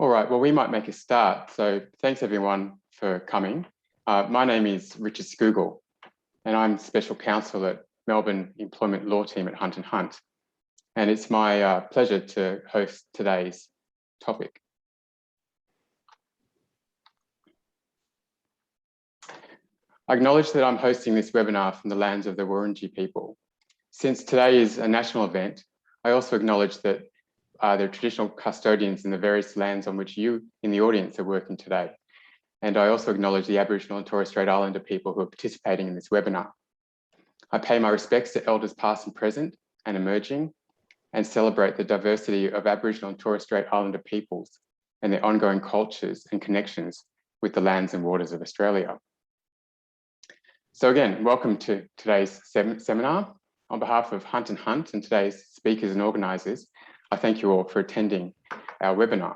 All right, well, we might make a start. So thanks everyone for coming. My name is Richard Scougal, and I'm Special Counsel at Melbourne Employment Law Team at Hunt & Hunt. And it's my pleasure to host today's topic. I acknowledge that I'm hosting this webinar from the lands of the Wurundjeri people. Since today is a national event, I also acknowledge that there are traditional custodians in the various lands on which you in the audience are working today. And I also acknowledge the Aboriginal and Torres Strait Islander people who are participating in this webinar. I pay my respects to elders past and present and emerging, and celebrate the diversity of Aboriginal and Torres Strait Islander peoples and their ongoing cultures and connections with the lands and waters of Australia. So again, welcome to today's seminar. On behalf of Hunt & Hunt and today's speakers and organisers, I thank you all for attending our webinar.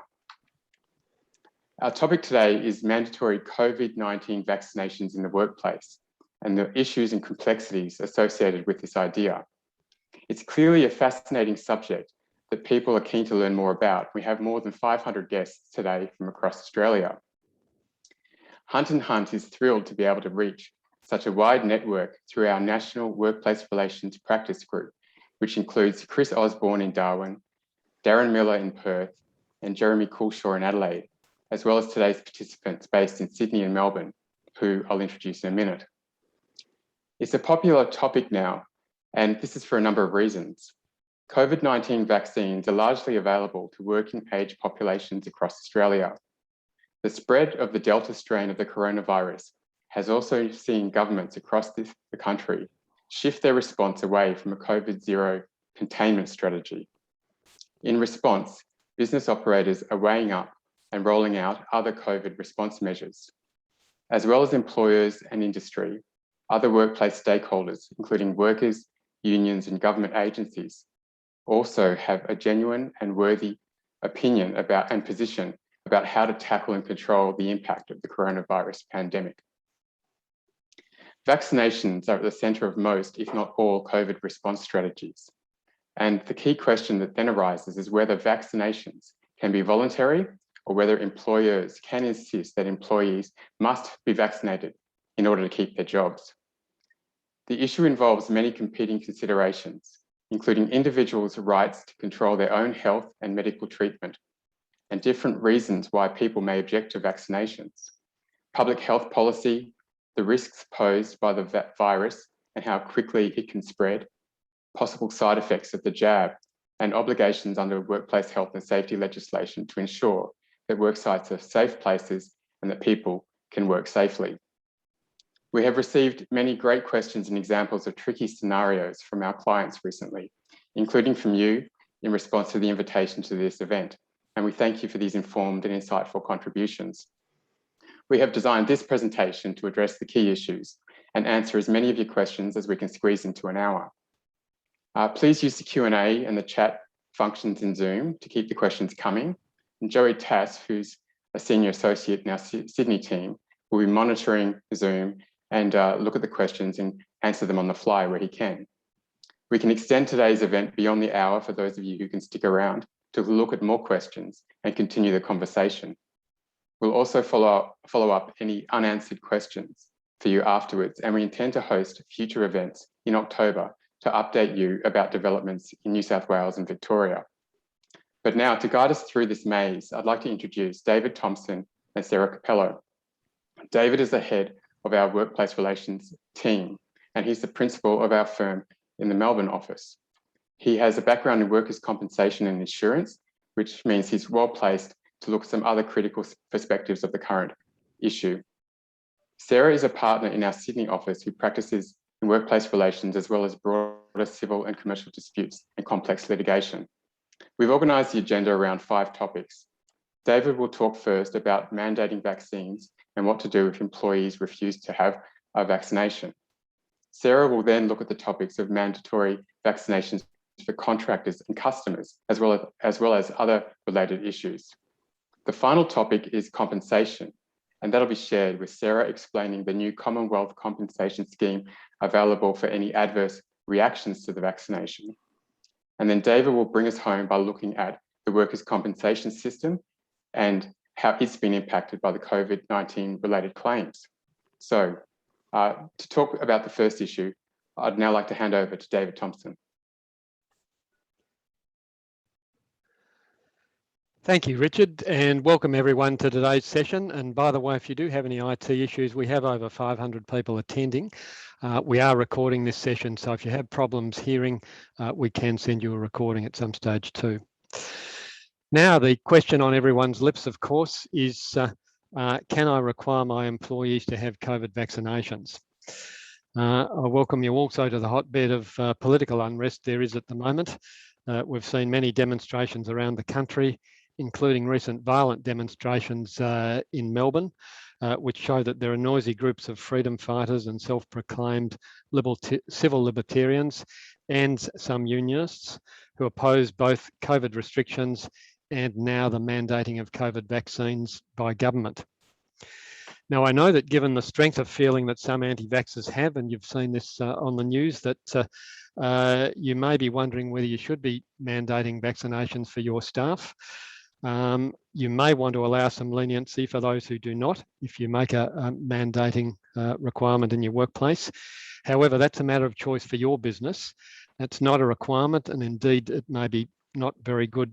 Our topic today is mandatory COVID-19 vaccinations in the workplace and the issues and complexities associated with this idea. It's clearly a fascinating subject that people are keen to learn more about. We have more than 500 guests today from across Australia. Hunt & Hunt is thrilled to be able to reach such a wide network through our National Workplace Relations Practice Group, which includes Chris Osborne in Darwin, Darren Miller in Perth, and Jeremy Coulshaw in Adelaide, as well as today's participants based in Sydney and Melbourne, who I'll introduce in a minute. It's a popular topic now, and this is for a number of reasons. COVID-19 vaccines are largely available to working age populations across Australia. The spread of the Delta strain of the coronavirus has also seen governments across the country shift their response away from a COVID-0 containment strategy. In response, business operators are weighing up and rolling out other COVID response measures, as well as employers and industry. Other workplace stakeholders, including workers, unions, and government agencies, also have a genuine and worthy opinion about and position about how to tackle and control the impact of the coronavirus pandemic. Vaccinations are at the centre of most, if not all, COVID response strategies. And the key question that then arises is whether vaccinations can be voluntary or whether employers can insist that employees must be vaccinated in order to keep their jobs. The issue involves many competing considerations, including individuals' rights to control their own health and medical treatment, and different reasons why people may object to vaccinations, public health policy, the risks posed by the virus and how quickly it can spread, possible side effects of the jab, and obligations under workplace health and safety legislation to ensure that work sites are safe places and that people can work safely. We have received many great questions and examples of tricky scenarios from our clients recently, including from you in response to the invitation to this event. And we thank you for these informed and insightful contributions. We have designed this presentation to address the key issues and answer as many of your questions as we can squeeze into an hour. Please use the Q&A and the chat functions in Zoom to keep the questions coming. And Joey Tass, who's a senior associate in our Sydney team, will be monitoring Zoom and look at the questions and answer them on the fly where he can. We can extend today's event beyond the hour for those of you who can stick around to look at more questions and continue the conversation. We'll also follow up any unanswered questions for you afterwards, and we intend to host future events in October to update you about developments in New South Wales and Victoria. But now, to guide us through this maze, I'd like to introduce David Thompson and Sarah Capello. David is the head of our workplace relations team, and he's the principal of our firm in the Melbourne office. He has a background in workers' compensation and insurance, which means he's well placed to look at some other critical perspectives of the current issue. Sarah is a partner in our Sydney office who practices in workplace relations as well as broader civil and commercial disputes and complex litigation. We've organised the agenda around 5 topics. David will talk first about mandating vaccines and what to do if employees refuse to have a vaccination. Sarah will then look at the topics of mandatory vaccinations for contractors and customers, as well as other related issues. The final topic is compensation, and that'll be shared with Sarah explaining the new Commonwealth compensation scheme available for any adverse reactions to the vaccination. And then David will bring us home by looking at the workers' compensation system and how it's been impacted by the COVID-19 related claims. So to talk about the first issue, I'd now like to hand over to David Thompson. Thank you, Richard, and welcome everyone to today's session. And by the way, if you do have any IT issues, we have over 500 people attending. We are recording this session, so if you have problems hearing, we can send you a recording at some stage too. Now, the question on everyone's lips, of course, is can I require my employees to have COVID vaccinations? I welcome you also to the hotbed of political unrest there is at the moment. We've seen many demonstrations around the country, including recent violent demonstrations in Melbourne, which show that there are noisy groups of freedom fighters and self-proclaimed civil libertarians and some unionists who oppose both COVID restrictions and now the mandating of COVID vaccines by government. Now, I know that given the strength of feeling that some anti-vaxxers have, and you've seen this on the news, that you may be wondering whether you should be mandating vaccinations for your staff. You may want to allow some leniency for those who do not, if you make a mandating requirement in your workplace. However, that's a matter of choice for your business. It's not a requirement, and indeed it may be not very good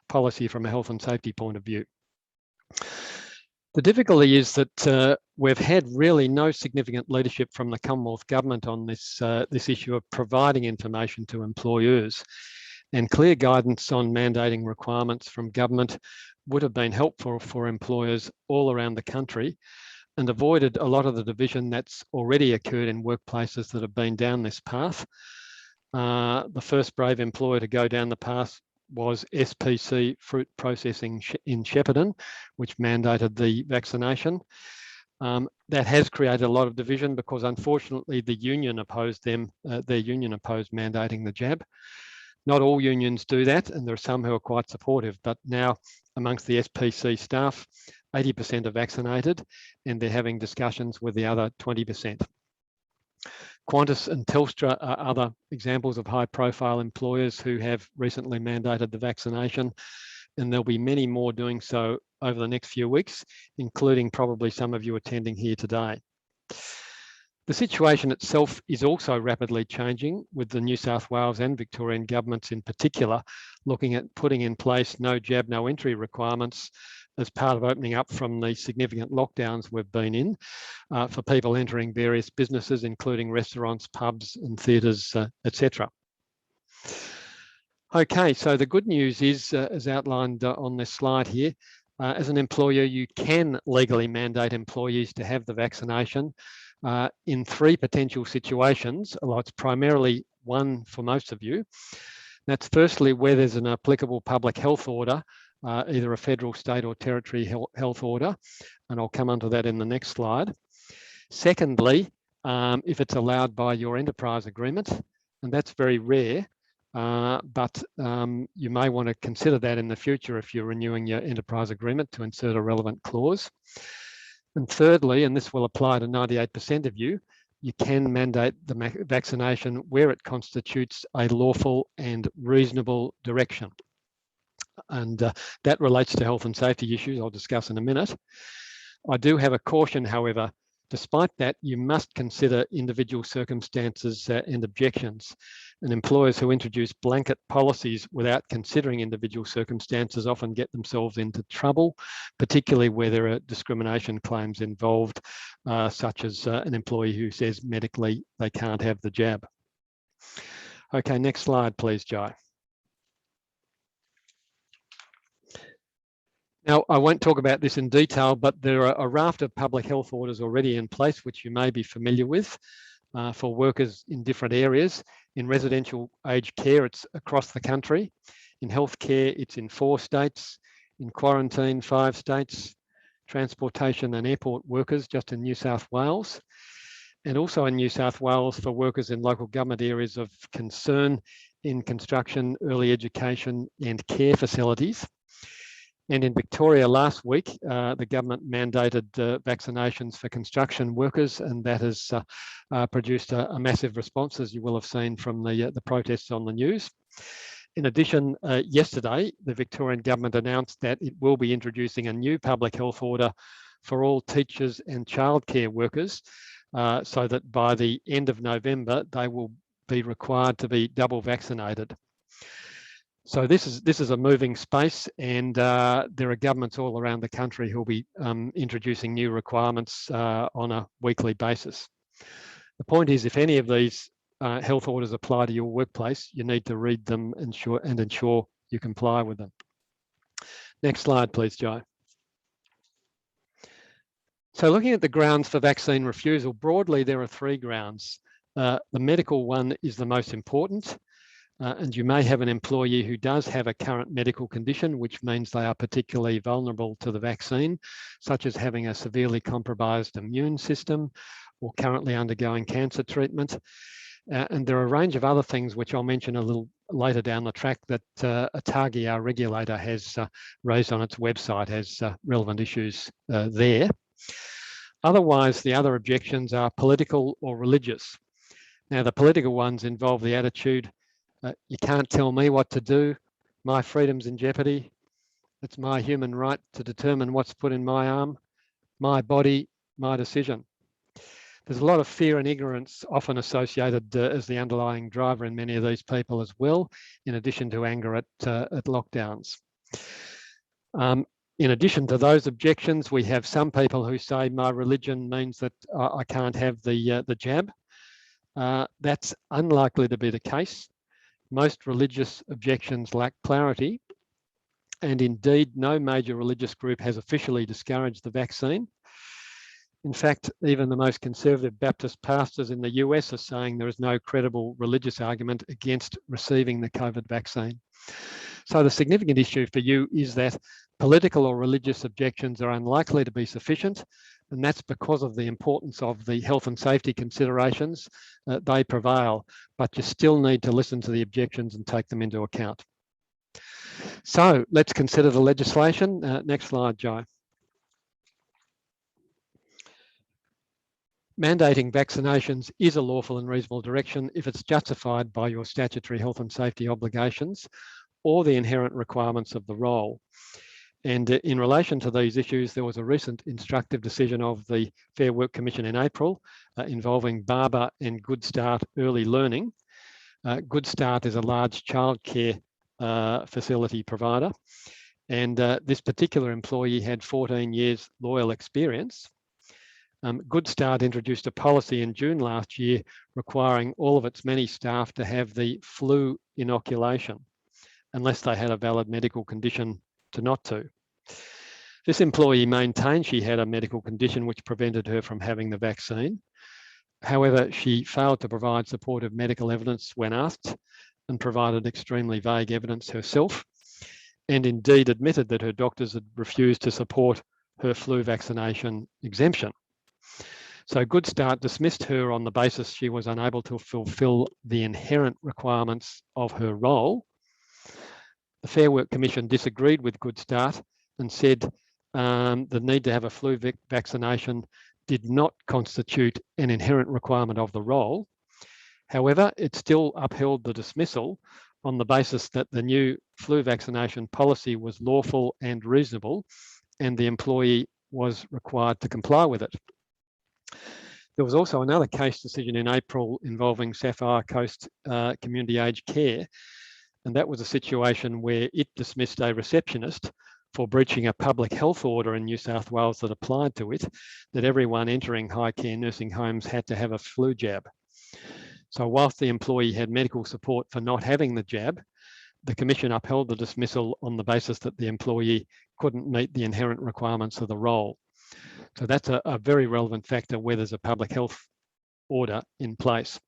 policy from a health and safety point of view. The difficulty is that we've had really no significant leadership from the Commonwealth Government on this issue of providing information to employers. And clear guidance on mandating requirements from government would have been helpful for employers all around the country and avoided a lot of the division that's already occurred in workplaces that have been down this path. The first brave employer to go down the path was SPC Fruit Processing in Shepparton, which mandated the vaccination. That has created a lot of division because unfortunately the union opposed them, their union opposed mandating the jab. Not all unions do that, and there are some who are quite supportive, but now amongst the SPC staff, 80% are vaccinated, and they're having discussions with the other 20%. Qantas and Telstra are other examples of high-profile employers who have recently mandated the vaccination, and there'll be many more doing so over the next few weeks, including probably some of you attending here today. The situation itself is also rapidly changing, with the New South Wales and Victorian governments in particular looking at putting in place no jab, no entry requirements as part of opening up from the significant lockdowns we've been in for people entering various businesses, including restaurants, pubs and theatres, etc. Okay, so the good news is, as outlined on this slide here, as an employer, you can legally mandate employees to have the vaccination in three potential situations. Well, it's primarily one for most of you. That's firstly where there's an applicable public health order, either a federal, state or territory health order, and I'll come onto that in the next slide. Secondly, if it's allowed by your enterprise agreement, and that's very rare, but you may want to consider that in the future if you're renewing your enterprise agreement to insert a relevant clause. And thirdly, and this will apply to 98% of you, you can mandate the vaccination where it constitutes a lawful and reasonable direction. And that relates to health and safety issues I'll discuss in a minute. I do have a caution, however. Despite that, you must consider individual circumstances and objections. And employers who introduce blanket policies without considering individual circumstances often get themselves into trouble, particularly where there are discrimination claims involved, such as an employee who says medically they can't have the jab. Okay, next slide, please, Jai. Now, I won't talk about this in detail, but there are a raft of public health orders already in place, which you may be familiar with, for workers in different areas. In residential aged care, it's across the country. In healthcare, it's in 4 states. In quarantine, 5 states. Transportation and airport workers just in New South Wales. And also in New South Wales for workers in local government areas of concern in construction, early education and care facilities. And in Victoria last week, the government mandated vaccinations for construction workers, and that has produced a massive response, as you will have seen from the protests on the news. In addition, yesterday, the Victorian government announced that it will be introducing a new public health order for all teachers and childcare workers, so that by the end of November, they will be required to be double vaccinated. So this is a moving space, and there are governments all around the country who will be introducing new requirements on a weekly basis. The point is, if any of these health orders apply to your workplace, you need to read them and ensure you comply with them. Next slide, please, Joe. So looking at the grounds for vaccine refusal, broadly, there are three grounds. The medical one is the most important, and you may have an employee who does have a current medical condition, which means they are particularly vulnerable to the vaccine, such as having a severely compromised immune system or currently undergoing cancer treatment. And there are a range of other things which I'll mention a little later down the track that ATAGI, our regulator, has raised on its website as relevant issues there. Otherwise, the other objections are political or religious. Now, the political ones involve the attitude, you can't tell me what to do, my freedom's in jeopardy, it's my human right to determine what's put in my arm, my body, my decision. There's a lot of fear and ignorance often associated as the underlying driver in many of these people as well, in addition to anger at lockdowns. In addition to those objections, we have some people who say my religion means that I can't have the jab. That's unlikely to be the case. Most religious objections lack clarity, and indeed no major religious group has officially discouraged the vaccine. In fact, even the most conservative Baptist pastors in the US are saying there is no credible religious argument against receiving the COVID vaccine. So the significant issue for you is that political or religious objections are unlikely to be sufficient, and that's because of the importance of the health and safety considerations. They prevail, but you still need to listen to the objections and take them into account. So let's consider the legislation. Next slide, Joe. Mandating vaccinations is a lawful and reasonable direction if it's justified by your statutory health and safety obligations or the inherent requirements of the role. And in relation to these issues, there was a recent instructive decision of the Fair Work Commission in April involving Barber and Good Start Early Learning. Good Start is a large childcare facility provider, and this particular employee had 14 years loyal experience. Good Start introduced a policy in June last year requiring all of its many staff to have the flu inoculation unless they had a valid medical condition to not to. This employee maintained she had a medical condition which prevented her from having the vaccine. However, she failed to provide supportive medical evidence when asked and provided extremely vague evidence herself, and indeed admitted that her doctors had refused to support her flu vaccination exemption. So Good Start dismissed her on the basis she was unable to fulfil the inherent requirements of her role. The Fair Work Commission disagreed with Good Start and said the need to have a flu vaccination did not constitute an inherent requirement of the role. However, it still upheld the dismissal on the basis that the new flu vaccination policy was lawful and reasonable, and the employee was required to comply with it. There was also another case decision in April involving Sapphire Coast Community Aged Care, and that was a situation where it dismissed a receptionist for breaching a public health order in New South Wales that applied to it, that everyone entering high care nursing homes had to have a flu jab. So whilst the employee had medical support for not having the jab, the Commission upheld the dismissal on the basis that the employee couldn't meet the inherent requirements of the role. So that's a very relevant factor where there's a public health order in place.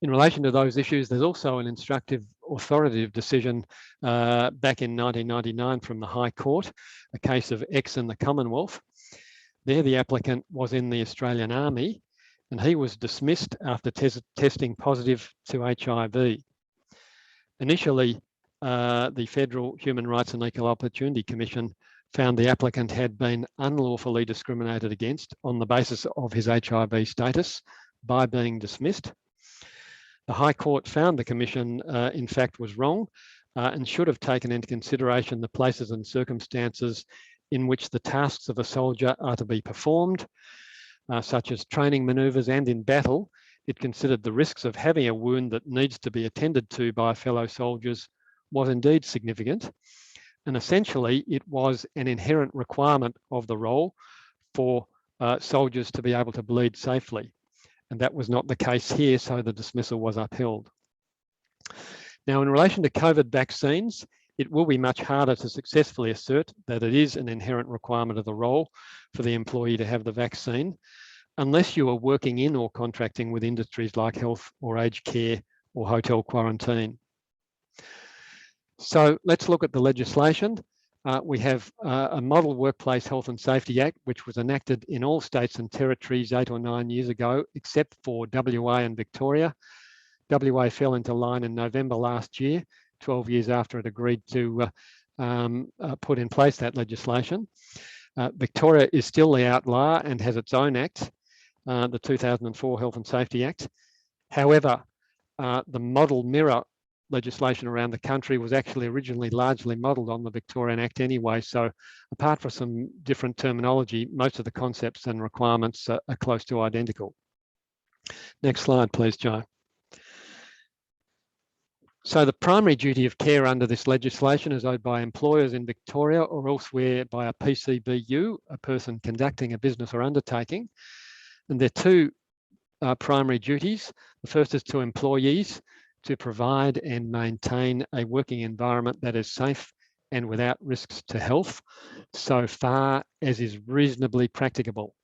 In relation to those issues, there's also an instructive authoritative decision back in 1999 from the High Court, a case of X in the Commonwealth. There, the applicant was in the Australian Army, and he was dismissed after testing positive to HIV. Initially, the Federal Human Rights and Equal Opportunity Commission found the applicant had been unlawfully discriminated against on the basis of his HIV status by being dismissed. The High Court found the Commission, in fact, was wrong and should have taken into consideration the places and circumstances in which the tasks of a soldier are to be performed, such as training manoeuvres, and in battle, it considered the risks of having a wound that needs to be attended to by fellow soldiers was indeed significant. And essentially, it was an inherent requirement of the role for soldiers to be able to bleed safely. And that was not the case here, so the dismissal was upheld. Now, in relation to COVID vaccines, it will be much harder to successfully assert that it is an inherent requirement of the role for the employee to have the vaccine, unless you are working in or contracting with industries like health or aged care or hotel quarantine. So let's look at the legislation. We have a Model Workplace Health and Safety Act, which was enacted in all states and territories 8 or 9 years ago, except for WA and Victoria. WA fell into line in November last year, 12 years after it agreed to put in place that legislation. Victoria is still the outlier and has its own act, the 2004 Health and Safety Act. However, the model mirror legislation around the country was actually originally largely modelled on the Victorian Act anyway. So apart from some different terminology, most of the concepts and requirements are close to identical. Next slide, please, Joe. So the primary duty of care under this legislation is owed by employers in Victoria or elsewhere by a PCBU, a person conducting a business or undertaking. And there are two primary duties. The first is to employees to provide and maintain a working environment that is safe and without risks to health, so far as is reasonably practicable.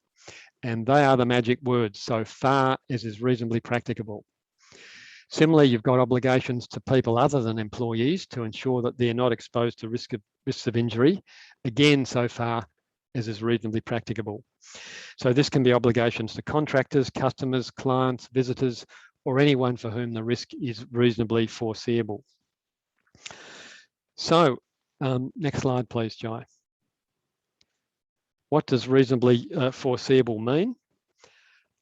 And they are the magic words, so far as is reasonably practicable. Similarly, you've got obligations to people other than employees to ensure that they're not exposed to risks of injury, again, so far as is reasonably practicable. So this can be obligations to contractors, customers, clients, visitors, or anyone for whom the risk is reasonably foreseeable. So, next slide, please, Jai. What does reasonably foreseeable mean?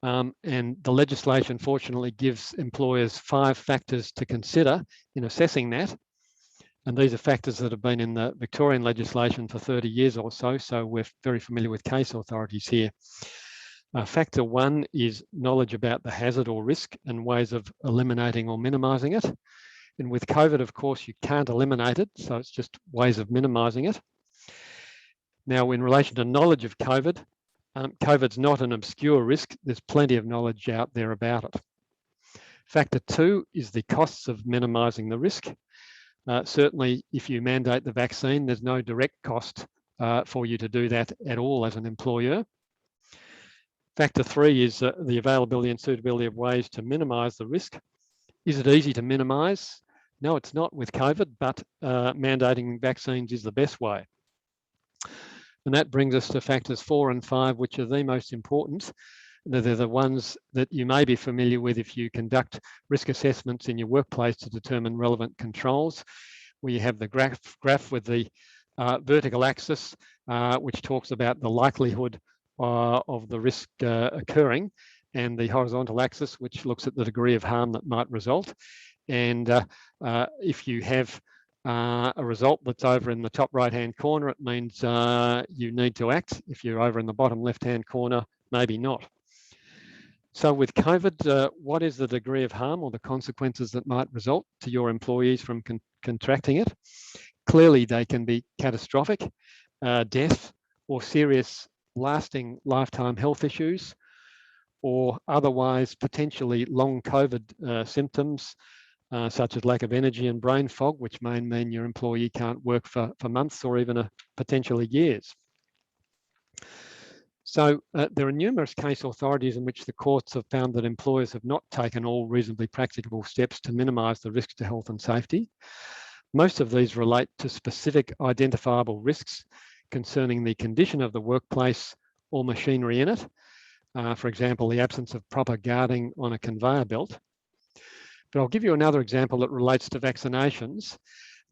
And the legislation fortunately gives employers 5 factors to consider in assessing that. And these are factors that have been in the Victorian legislation for 30 years or so, so we're very familiar with case authorities here. Factor 1 is knowledge about the hazard or risk and ways of eliminating or minimising it. And with COVID, of course, you can't eliminate it, so it's just ways of minimising it. Now, in relation to knowledge of COVID, COVID's not an obscure risk. There's plenty of knowledge out there about it. Factor 2 is the costs of minimising the risk. Certainly, if you mandate the vaccine, there's no direct cost for you to do that at all as an employer. Factor 3 is the availability and suitability of ways to minimise the risk. Is it easy to minimise? No, it's not with COVID, but mandating vaccines is the best way. And that brings us to factors 4 and 5, which are the most important. They're the ones that you may be familiar with if you conduct risk assessments in your workplace to determine relevant controls, where you have the graph with the vertical axis, which talks about the likelihood of the risk occurring, and the horizontal axis, which looks at the degree of harm that might result. And if you have a result that's over in the top right-hand corner, it means you need to act. If you're over in the bottom left-hand corner, maybe not. So with COVID, what is the degree of harm or the consequences that might result to your employees from contracting it? Clearly, they can be catastrophic, death, or serious lasting lifetime health issues, or otherwise potentially long COVID symptoms, such as lack of energy and brain fog, which may mean your employee can't work for months or even potentially years. So there are numerous case authorities in which the courts have found that employers have not taken all reasonably practicable steps to minimise the risks to health and safety. Most of these relate to specific identifiable risks concerning the condition of the workplace or machinery in it. For example, the absence of proper guarding on a conveyor belt. But I'll give you another example that relates to vaccinations,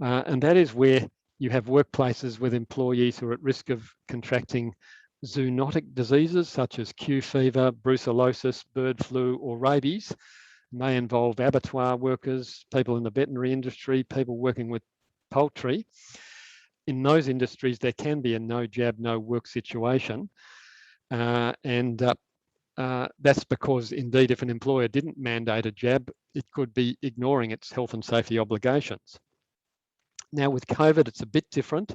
and that is where you have workplaces with employees who are at risk of contracting zoonotic diseases such as Q fever, brucellosis, bird flu, or rabies. may involve abattoir workers, people in the veterinary industry, people working with poultry. In those industries, there can be a no jab, no work situation. That's because, indeed, if an employer didn't mandate a jab, it could be ignoring its health and safety obligations. Now, with COVID, it's a bit different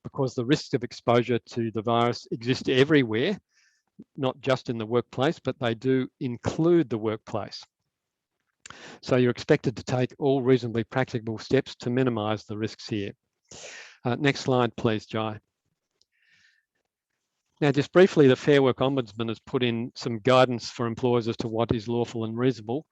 because the risks of exposure to the virus exist everywhere, not just in the workplace, but they do include the workplace. So you're expected to take all reasonably practicable steps to minimise the risks here. Next slide, please, Jai. Now, just briefly, the Fair Work Ombudsman has put in some guidance for employers as to what is lawful and reasonable.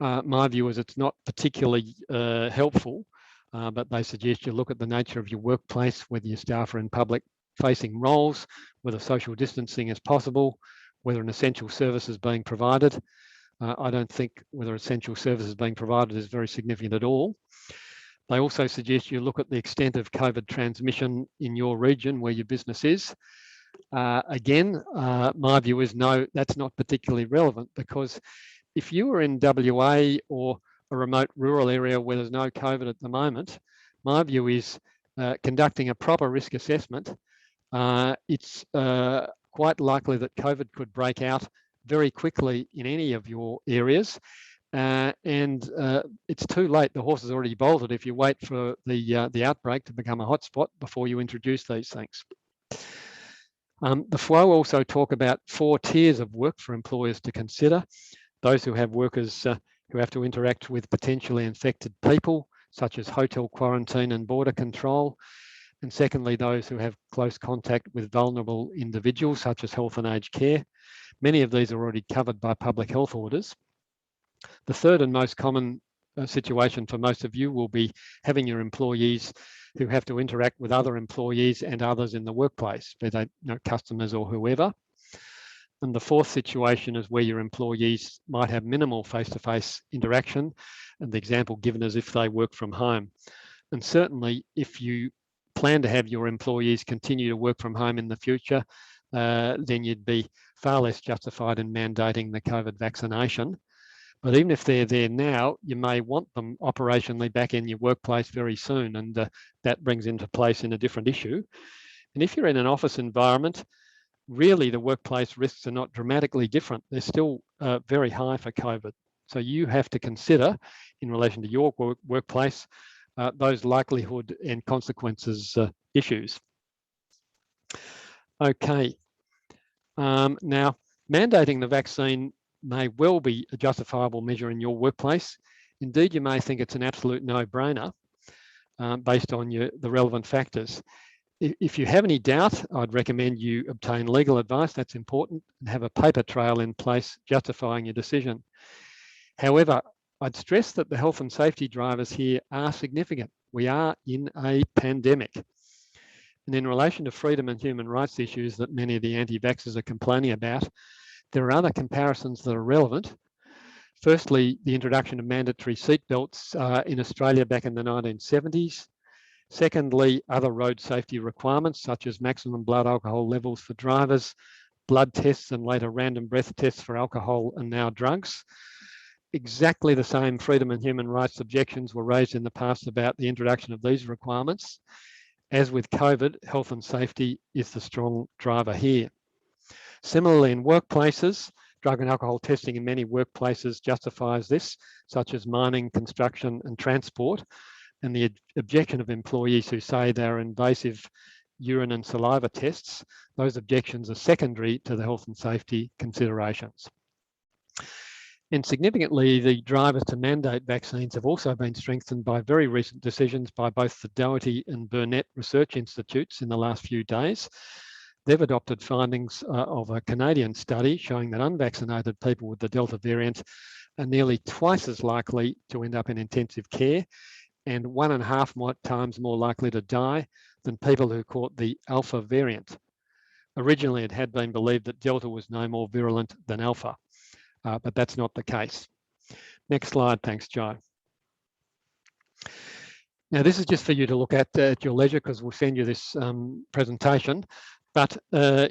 My view is it's not particularly helpful, but they suggest you look at the nature of your workplace, whether your staff are in public-facing roles, whether social distancing is possible, whether an essential service is being provided. I don't think whether essential service is being provided is very significant at all. They also suggest you look at the extent of COVID transmission in your region where your business is. Again, my view is no, that's not particularly relevant, because if you were in WA or a remote rural area where there's no COVID at the moment, my view is conducting a proper risk assessment. It's quite likely that COVID could break out very quickly in any of your areas. And it's too late. The horse has already bolted if you wait for the outbreak to become a hotspot before you introduce these things. The FWO also talk about 4 tiers of work for employers to consider. Those who have workers who have to interact with potentially infected people, such as hotel quarantine and border control. And secondly, those who have close contact with vulnerable individuals, such as health and aged care. Many of these are already covered by public health orders. The third and most common situation for most of you will be having your employees who have to interact with other employees and others in the workplace, be they customers or whoever. And the fourth situation is where your employees might have minimal face-to-face interaction, and the example given is if they work from home. And certainly if you plan to have your employees continue to work from home in the future, then you'd be far less justified in mandating the COVID vaccination. But even if they're there now, you may want them operationally back in your workplace very soon, and that brings into place in a different issue. And if you're in an office environment, really the workplace risks are not dramatically different. They're still very high for COVID. So you have to consider, in relation to your workplace, those likelihood and consequences issues. Okay. Now, mandating the vaccine may well be a justifiable measure in your workplace. Indeed, you may think it's an absolute no-brainer based on the relevant factors. If you have any doubt, I'd recommend you obtain legal advice. That's important, and have a paper trail in place justifying your decision. However, I'd stress that the health and safety drivers here are significant. We are in a pandemic. And in relation to freedom and human rights issues that many of the anti-vaxxers are complaining about, there are other comparisons that are relevant. Firstly, the introduction of mandatory seatbelts in Australia back in the 1970s. Secondly, other road safety requirements such as maximum blood alcohol levels for drivers, blood tests and later random breath tests for alcohol and now drugs. Exactly the same freedom and human rights objections were raised in the past about the introduction of these requirements. As with COVID, health and safety is the strong driver here. Similarly, in workplaces, drug and alcohol testing in many workplaces justifies this, such as mining, construction and transport. And the objection of employees who say they're invasive urine and saliva tests, those objections are secondary to the health and safety considerations. And significantly, the drivers to mandate vaccines have also been strengthened by very recent decisions by both the Doherty and Burnett Research Institutes in the last few days. They've adopted findings of a Canadian study showing that unvaccinated people with the Delta variant are nearly twice as likely to end up in intensive care and 1.5 times more likely to die than people who caught the Alpha variant. Originally, it had been believed that Delta was no more virulent than Alpha, but that's not the case. Next slide, thanks, Joe. Now, this is just for you to look at your leisure, because we'll send you this presentation. But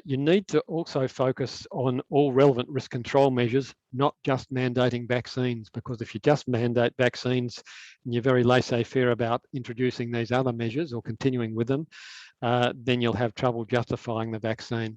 you need to also focus on all relevant risk control measures, not just mandating vaccines, because if you just mandate vaccines and you're very laissez-faire about introducing these other measures or continuing with them, then you'll have trouble justifying the vaccine,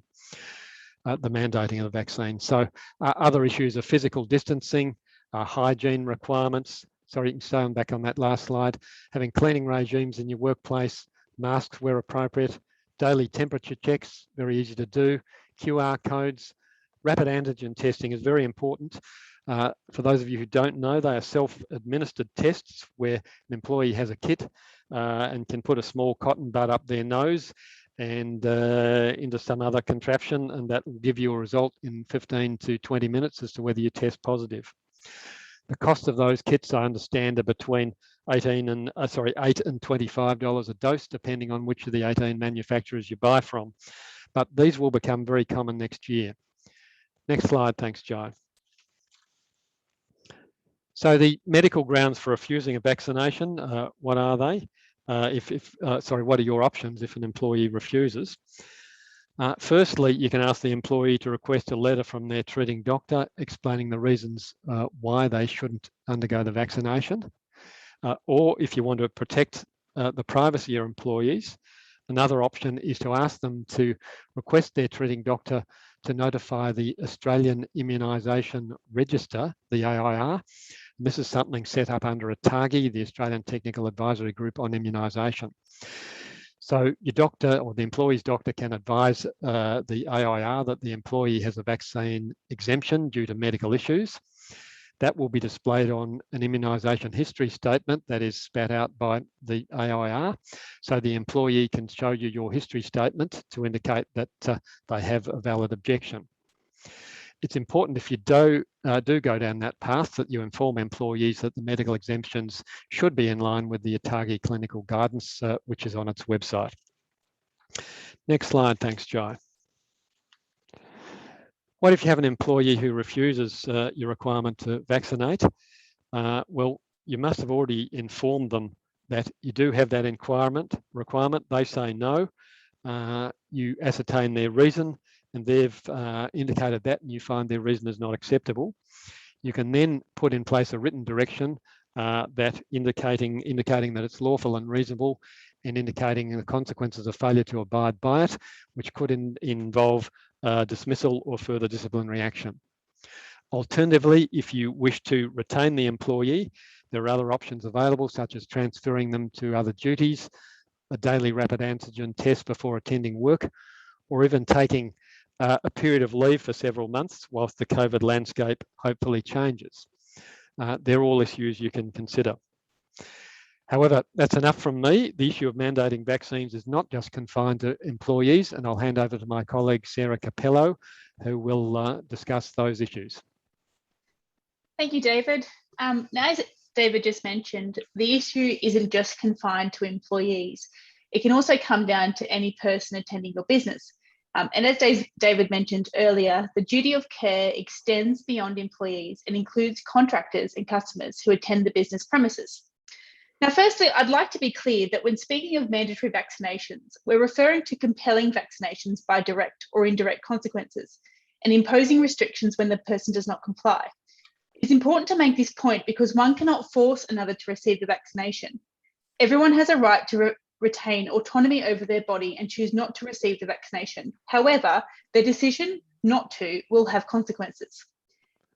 the mandating of the vaccine. So other issues are physical distancing, hygiene requirements. Sorry, you can stay on back on that last slide. Having cleaning regimes in your workplace, masks where appropriate, daily temperature checks, very easy to do, QR codes, rapid antigen testing is very important. For those of you who don't know, they are self-administered tests where an employee has a kit and can put a small cotton bud up their nose and into some other contraption, and that will give you a result in 15 to 20 minutes as to whether you test positive. The cost of those kits, I understand, are between $8 and $25 a dose, depending on which of the 18 manufacturers you buy from. But these will become very common next year. Next slide, thanks, Joe. So the medical grounds for refusing a vaccination, what are they? What are your options if an employee refuses? Firstly, you can ask the employee to request a letter from their treating doctor explaining the reasons why they shouldn't undergo the vaccination. Or if you want to protect the privacy of your employees, another option is to ask them to request their treating doctor to notify the Australian Immunisation Register, the AIR. This is something set up under ATAGI, the Australian Technical Advisory Group on Immunisation. So your doctor or the employee's doctor can advise the AIR that the employee has a vaccine exemption due to medical issues. That will be displayed on an immunisation history statement that is spat out by the AIR. So the employee can show you your history statement to indicate that they have a valid objection. It's important if you do go down that path that you inform employees that the medical exemptions should be in line with the ATAGI clinical guidance, which is on its website. Next slide, thanks, Joe. What if you have an employee who refuses your requirement to vaccinate? Well, you must have already informed them that you do have that requirement. They say no. You ascertain their reason, and they've indicated that, and you find their reason is not acceptable. You can then put in place a written direction that indicating that it's lawful and reasonable, and indicating the consequences of failure to abide by it, which could involve dismissal or further disciplinary action. Alternatively, if you wish to retain the employee, there are other options available, such as transferring them to other duties, a daily rapid antigen test before attending work, or even taking a period of leave for several months whilst the COVID landscape hopefully changes. They're all issues you can consider. However, that's enough from me. The issue of mandating vaccines is not just confined to employees, and I'll hand over to my colleague, Sarah Capello, who will discuss those issues. Thank you, David. Now, as David just mentioned, the issue isn't just confined to employees. It can also come down to any person attending your business. And as David mentioned earlier, the duty of care extends beyond employees and includes contractors and customers who attend the business premises. Now, firstly, I'd like to be clear that when speaking of mandatory vaccinations, we're referring to compelling vaccinations by direct or indirect consequences and imposing restrictions when the person does not comply. It's important to make this point because one cannot force another to receive the vaccination. Everyone has a right to retain autonomy over their body and choose not to receive the vaccination. However, their decision not to will have consequences.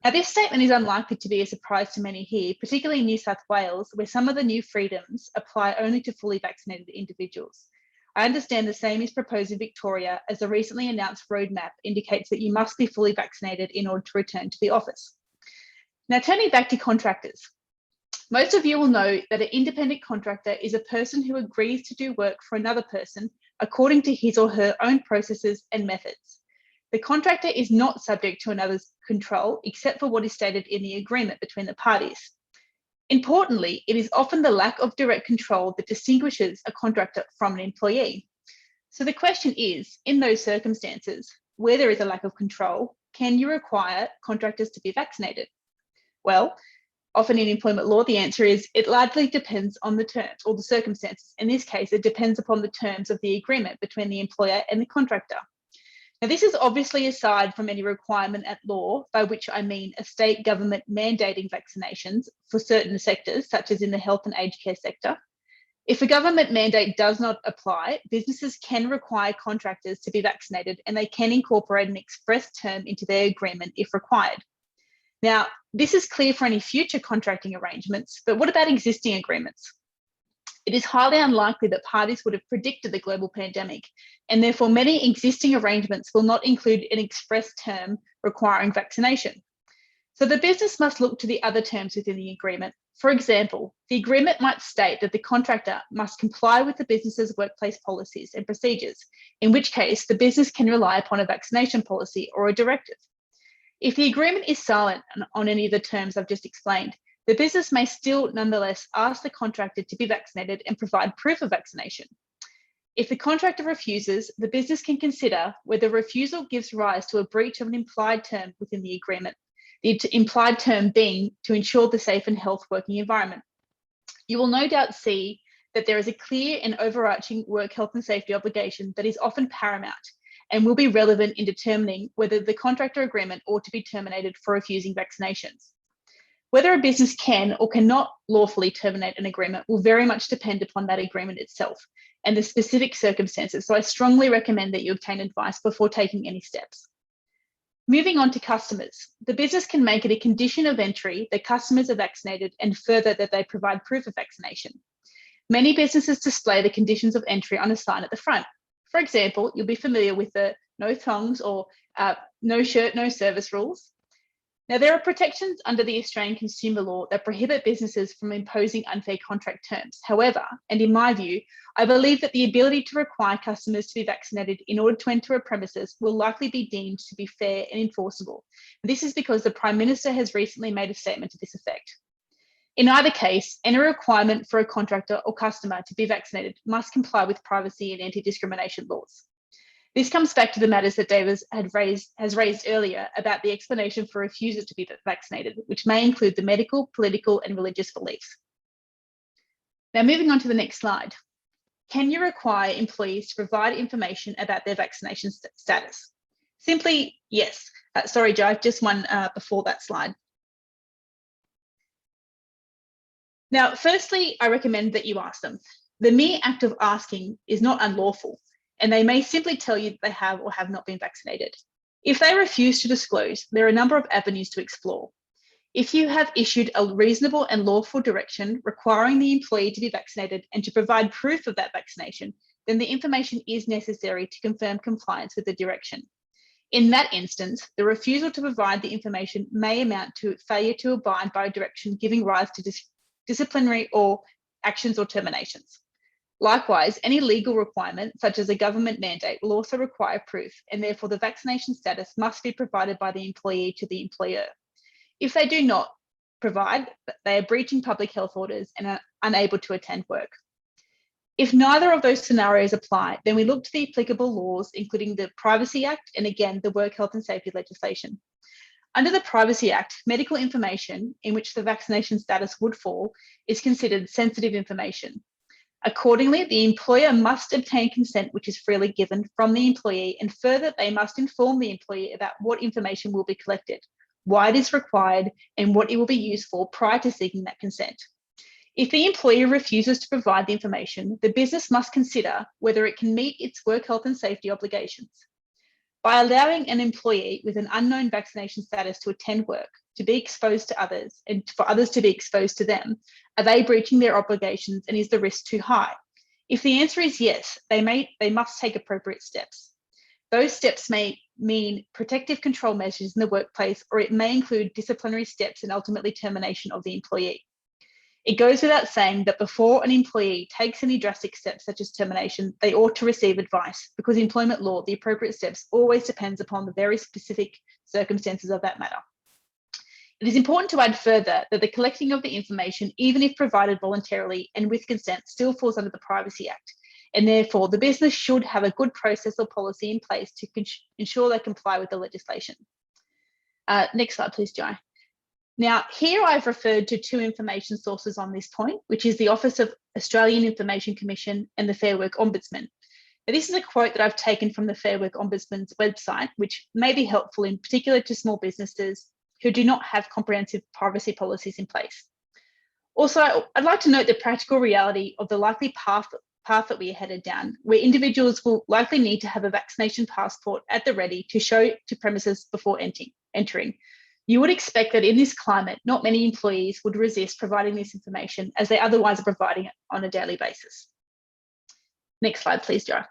Now, this statement is unlikely to be a surprise to many here, particularly in New South Wales, where some of the new freedoms apply only to fully vaccinated individuals. I understand the same is proposed in Victoria, as the recently announced roadmap indicates that you must be fully vaccinated in order to return to the office. Now, turning back to contractors. Most of you will know that an independent contractor is a person who agrees to do work for another person according to his or her own processes and methods. The contractor is not subject to another's control except for what is stated in the agreement between the parties. Importantly, it is often the lack of direct control that distinguishes a contractor from an employee. So the question is, in those circumstances, where there is a lack of control, can you require contractors to be vaccinated? Well, often in employment law, the answer is it largely depends on the terms or the circumstances. In this case, it depends upon the terms of the agreement between the employer and the contractor. Now, this is obviously aside from any requirement at law, by which I mean a state government mandating vaccinations for certain sectors, such as in the health and aged care sector. If a government mandate does not apply, businesses can require contractors to be vaccinated, and they can incorporate an express term into their agreement if required. Now, this is clear for any future contracting arrangements, but what about existing agreements? It is highly unlikely that parties would have predicted the global pandemic, and therefore many existing arrangements will not include an express term requiring vaccination. So the business must look to the other terms within the agreement. For example, the agreement might state that the contractor must comply with the business's workplace policies and procedures, in which case the business can rely upon a vaccination policy or a directive. If the agreement is silent on any of the terms I've just explained, the business may still nonetheless ask the contractor to be vaccinated and provide proof of vaccination. If the contractor refuses, the business can consider whether refusal gives rise to a breach of an implied term within the agreement, the implied term being to ensure the safe and health working environment. You will no doubt see that there is a clear and overarching work health and safety obligation that is often paramount and will be relevant in determining whether the contractor agreement ought to be terminated for refusing vaccinations. Whether a business can or cannot lawfully terminate an agreement will very much depend upon that agreement itself and the specific circumstances, so I strongly recommend that you obtain advice before taking any steps. Moving on to customers, the business can make it a condition of entry that customers are vaccinated and further that they provide proof of vaccination. Many businesses display the conditions of entry on a sign at the front. For example, you'll be familiar with the no thongs or no shirt, no service rules. Now, there are protections under the Australian consumer law that prohibit businesses from imposing unfair contract terms. However, and in my view, I believe that the ability to require customers to be vaccinated in order to enter a premises will likely be deemed to be fair and enforceable. This is because the Prime Minister has recently made a statement to this effect. In either case, any requirement for a contractor or customer to be vaccinated must comply with privacy and anti-discrimination laws. This comes back to the matters that David has raised earlier about the explanation for refusal to be vaccinated, which may include the medical, political, and religious beliefs. Now, moving on to the next slide. Can you require employees to provide information about their vaccination status? Simply, yes. Sorry, Joe, just one before that slide. Now, firstly, I recommend that you ask them. The mere act of asking is not unlawful, and they may simply tell you that they have or have not been vaccinated. If they refuse to disclose, there are a number of avenues to explore. If you have issued a reasonable and lawful direction requiring the employee to be vaccinated and to provide proof of that vaccination, then the information is necessary to confirm compliance with the direction. In that instance, the refusal to provide the information may amount to failure to abide by a direction giving rise to disciplinary or actions or terminations. Likewise, any legal requirement, such as a government mandate, will also require proof, and therefore the vaccination status must be provided by the employee to the employer. If they do not provide, they are breaching public health orders and are unable to attend work. If neither of those scenarios apply, then we look to the applicable laws, including the Privacy Act and again, the Work Health and Safety legislation. Under the Privacy Act, medical information in which the vaccination status would fall is considered sensitive information. Accordingly, the employer must obtain consent which is freely given from the employee, and further, they must inform the employee about what information will be collected, why it is required, and what it will be used for prior to seeking that consent. If the employer refuses to provide the information, the business must consider whether it can meet its work health and safety obligations. By allowing an employee with an unknown vaccination status to attend work, to be exposed to others, and for others to be exposed to them, are they breaching their obligations and is the risk too high? If the answer is yes, they must take appropriate steps. Those steps may mean protective control measures in the workplace, or it may include disciplinary steps and ultimately termination of the employee. It goes without saying that before an employee takes any drastic steps such as termination, they ought to receive advice, because in employment law, the appropriate steps always depends upon the very specific circumstances of that matter. It is important to add further that the collecting of the information, even if provided voluntarily and with consent, still falls under the Privacy Act, and therefore the business should have a good process or policy in place to ensure they comply with the legislation. Next slide, please, Joe. Now, here I've referred to two information sources on this point, which is the Office of Australian Information Commission and the Fair Work Ombudsman. Now, this is a quote that I've taken from the Fair Work Ombudsman's website, which may be helpful in particular to small businesses who do not have comprehensive privacy policies in place. Also, I'd like to note the practical reality of the likely path that we are headed down, where individuals will likely need to have a vaccination passport at the ready to show to premises before entering. You would expect that in this climate, not many employees would resist providing this information as they otherwise are providing it on a daily basis. Next slide, please, Joe.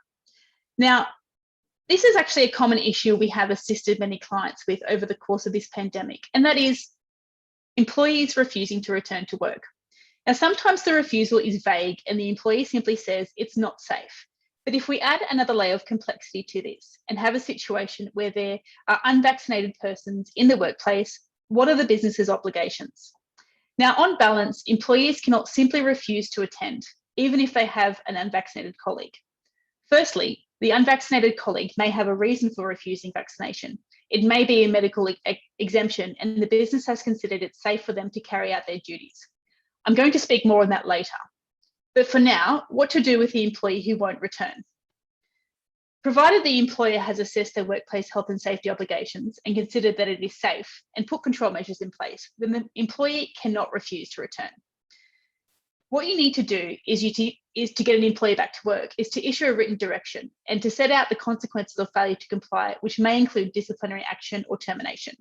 Now, this is actually a common issue we have assisted many clients with over the course of this pandemic, and that is employees refusing to return to work. Now, sometimes the refusal is vague and the employee simply says it's not safe. But if we add another layer of complexity to this and have a situation where there are unvaccinated persons in the workplace, what are the business's obligations? Now, on balance, employees cannot simply refuse to attend, even if they have an unvaccinated colleague. Firstly, the unvaccinated colleague may have a reason for refusing vaccination. It may be a medical exemption, and the business has considered it safe for them to carry out their duties. I'm going to speak more on that later. But for now, what to do with the employee who won't return? Provided the employer has assessed their workplace health and safety obligations and considered that it is safe and put control measures in place, then the employee cannot refuse to return. What you need to do is to get an employee back to work, is to issue a written direction and to set out the consequences of failure to comply, which may include disciplinary action or termination.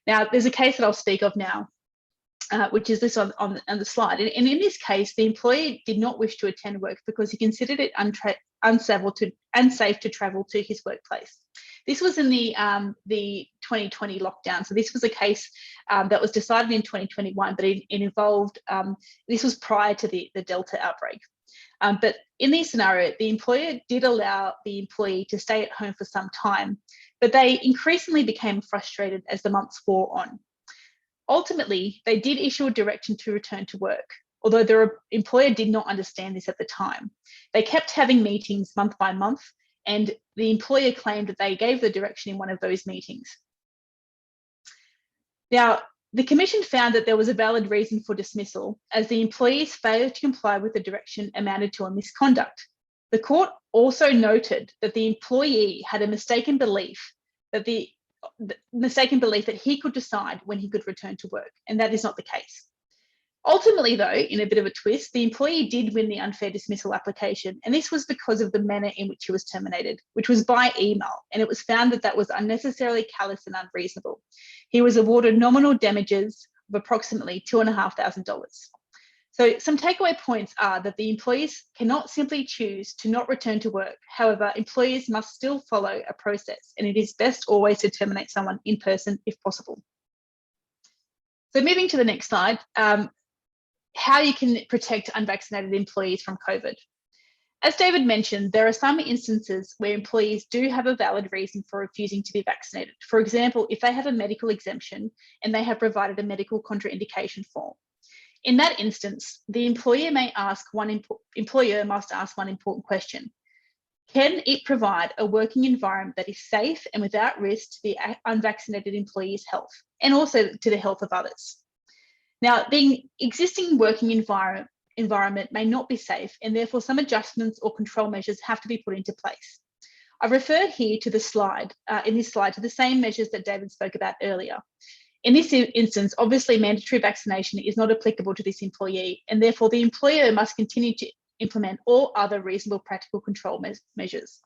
Now, there's a case that I'll speak of now, which is this on the slide. And in this case, the employee did not wish to attend work because he considered it unsafe to travel to his workplace. This was in the 2020 lockdown. So this was a case that was decided in 2021, but it involved, this was prior to the Delta outbreak. But in this scenario, the employer did allow the employee to stay at home for some time, but they increasingly became frustrated as the months wore on. Ultimately, they did issue a direction to return to work, although the employer did not understand this at the time. They kept having meetings month by month, and the employer claimed that they gave the direction in one of those meetings. Now, the Commission found that there was a valid reason for dismissal, as the employee's failure to comply with the direction amounted to a misconduct. The court also noted that the employee had a mistaken belief that he could decide when he could return to work, and that is not the case. Ultimately, though, in a bit of a twist, the employee did win the unfair dismissal application, and this was because of the manner in which he was terminated, which was by email, and it was found that that was unnecessarily callous and unreasonable. He was awarded nominal damages of approximately $2,500. So some takeaway points are that the employees cannot simply choose to not return to work. However, employees must still follow a process, and it is best always to terminate someone in person if possible. So moving to the next slide, how you can protect unvaccinated employees from COVID. As David mentioned, there are some instances where employees do have a valid reason for refusing to be vaccinated. For example, if they have a medical exemption and they have provided a medical contraindication form. In that instance, the employer must ask one important question. Can it provide a working environment that is safe and without risk to the unvaccinated employee's health and also to the health of others? Now, the existing working environment may not be safe, and therefore some adjustments or control measures have to be put into place. I've referred here to the slide, to the same measures that David spoke about earlier. In this instance, obviously mandatory vaccination is not applicable to this employee, and therefore the employer must continue to implement all other reasonable practical control measures.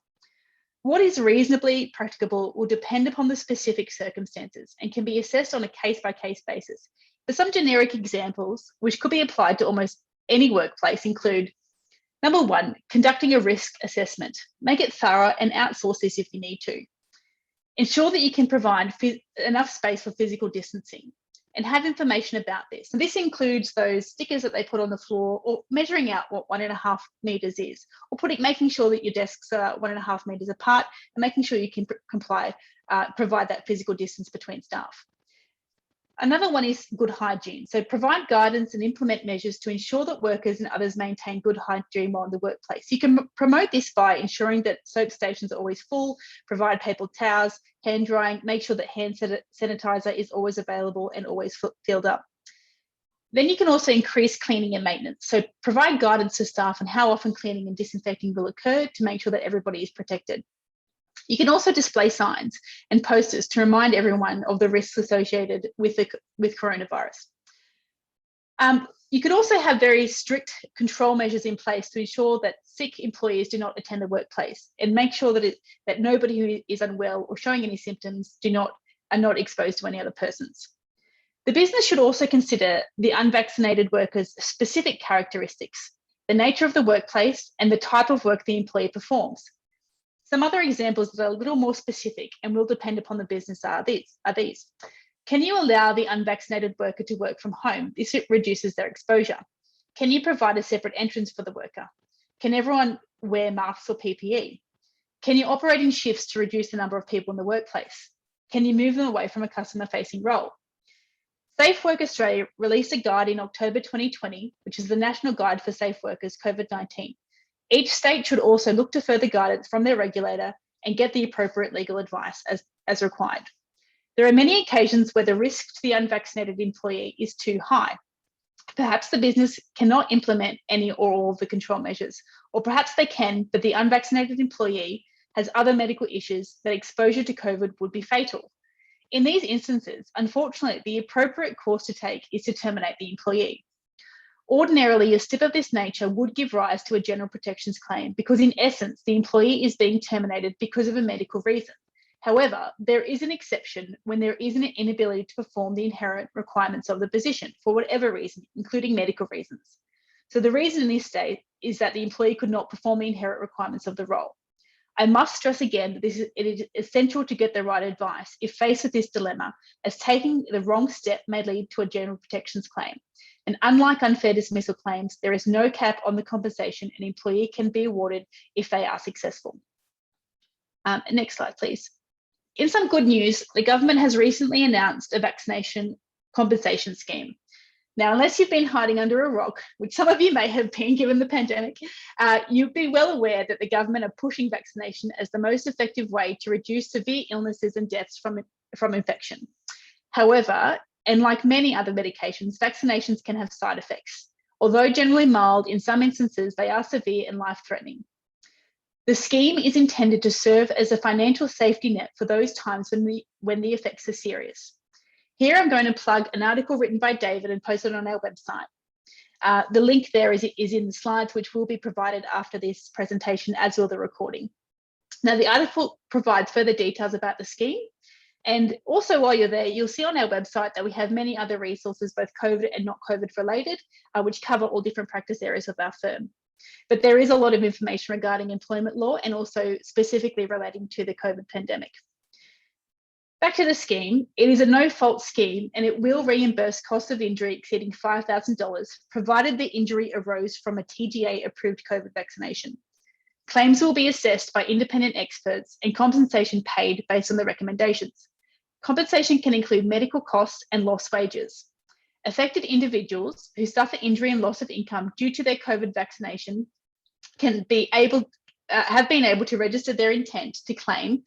What is reasonably practicable will depend upon the specific circumstances and can be assessed on a case-by-case basis. But some generic examples, which could be applied to almost any workplace, include, number one, conducting a risk assessment. Make it thorough and outsource this if you need to. Ensure that you can provide enough space for physical distancing and have information about this. And this includes those stickers that they put on the floor, or measuring out what 1.5 meters is, or making sure that your desks are 1.5 meters apart and making sure you can provide that physical distance between staff. Another one is good hygiene. So provide guidance and implement measures to ensure that workers and others maintain good hygiene while in the workplace. You can promote this by ensuring that soap stations are always full, provide paper towels, hand drying, make sure that hand sanitizer is always available and always filled up. Then you can also increase cleaning and maintenance. So provide guidance to staff on how often cleaning and disinfecting will occur to make sure that everybody is protected. You can also display signs and posters to remind everyone of the risks associated with coronavirus. You could also have very strict control measures in place to ensure that sick employees do not attend the workplace, and make sure that nobody who is unwell or showing any symptoms are not exposed to any other persons. The business should also consider the unvaccinated workers' specific characteristics, the nature of the workplace, and the type of work the employee performs. Some other examples that are a little more specific and will depend upon the business are these. Can you allow the unvaccinated worker to work from home? This reduces their exposure. Can you provide a separate entrance for the worker? Can everyone wear masks or PPE? Can you operate in shifts to reduce the number of people in the workplace? Can you move them away from a customer-facing role? Safe Work Australia released a guide in October 2020, which is the National Guide for Safe Workers COVID-19. Each state should also look to further guidance from their regulator and get the appropriate legal advice as required. There are many occasions where the risk to the unvaccinated employee is too high. Perhaps the business cannot implement any or all of the control measures, or perhaps they can, but the unvaccinated employee has other medical issues that exposure to COVID would be fatal. In these instances, unfortunately, the appropriate course to take is to terminate the employee. Ordinarily, a step of this nature would give rise to a general protections claim because, in essence, the employee is being terminated because of a medical reason. However, there is an exception when there is an inability to perform the inherent requirements of the position for whatever reason, including medical reasons. So the reason in this state is that the employee could not perform the inherent requirements of the role. I must stress again that it is essential to get the right advice if faced with this dilemma, as taking the wrong step may lead to a general protections claim. And unlike unfair dismissal claims, there is no cap on the compensation an employee can be awarded if they are successful. Next slide, please. In some good news, the government has recently announced a vaccination compensation scheme. Now, unless you've been hiding under a rock, which some of you may have been given the pandemic, you'd be well aware that the government are pushing vaccination as the most effective way to reduce severe illnesses and deaths from infection. However, and like many other medications, vaccinations can have side effects. Although generally mild, in some instances, they are severe and life-threatening. The scheme is intended to serve as a financial safety net for those times when the effects are serious. Here I'm going to plug an article written by David and posted on our website. The link there is in the slides, which will be provided after this presentation, as will the recording. Now, the article provides further details about the scheme. And also, while you're there, you'll see on our website that we have many other resources, both COVID and not COVID related, which cover all different practice areas of our firm. But there is a lot of information regarding employment law and also specifically relating to the COVID pandemic. Back to the scheme, it is a no-fault scheme and it will reimburse cost of injury exceeding $5,000, provided the injury arose from a TGA-approved COVID vaccination. Claims will be assessed by independent experts and compensation paid based on the recommendations. Compensation can include medical costs and lost wages. Affected individuals who suffer injury and loss of income due to their COVID vaccination have been able to register their intent to claim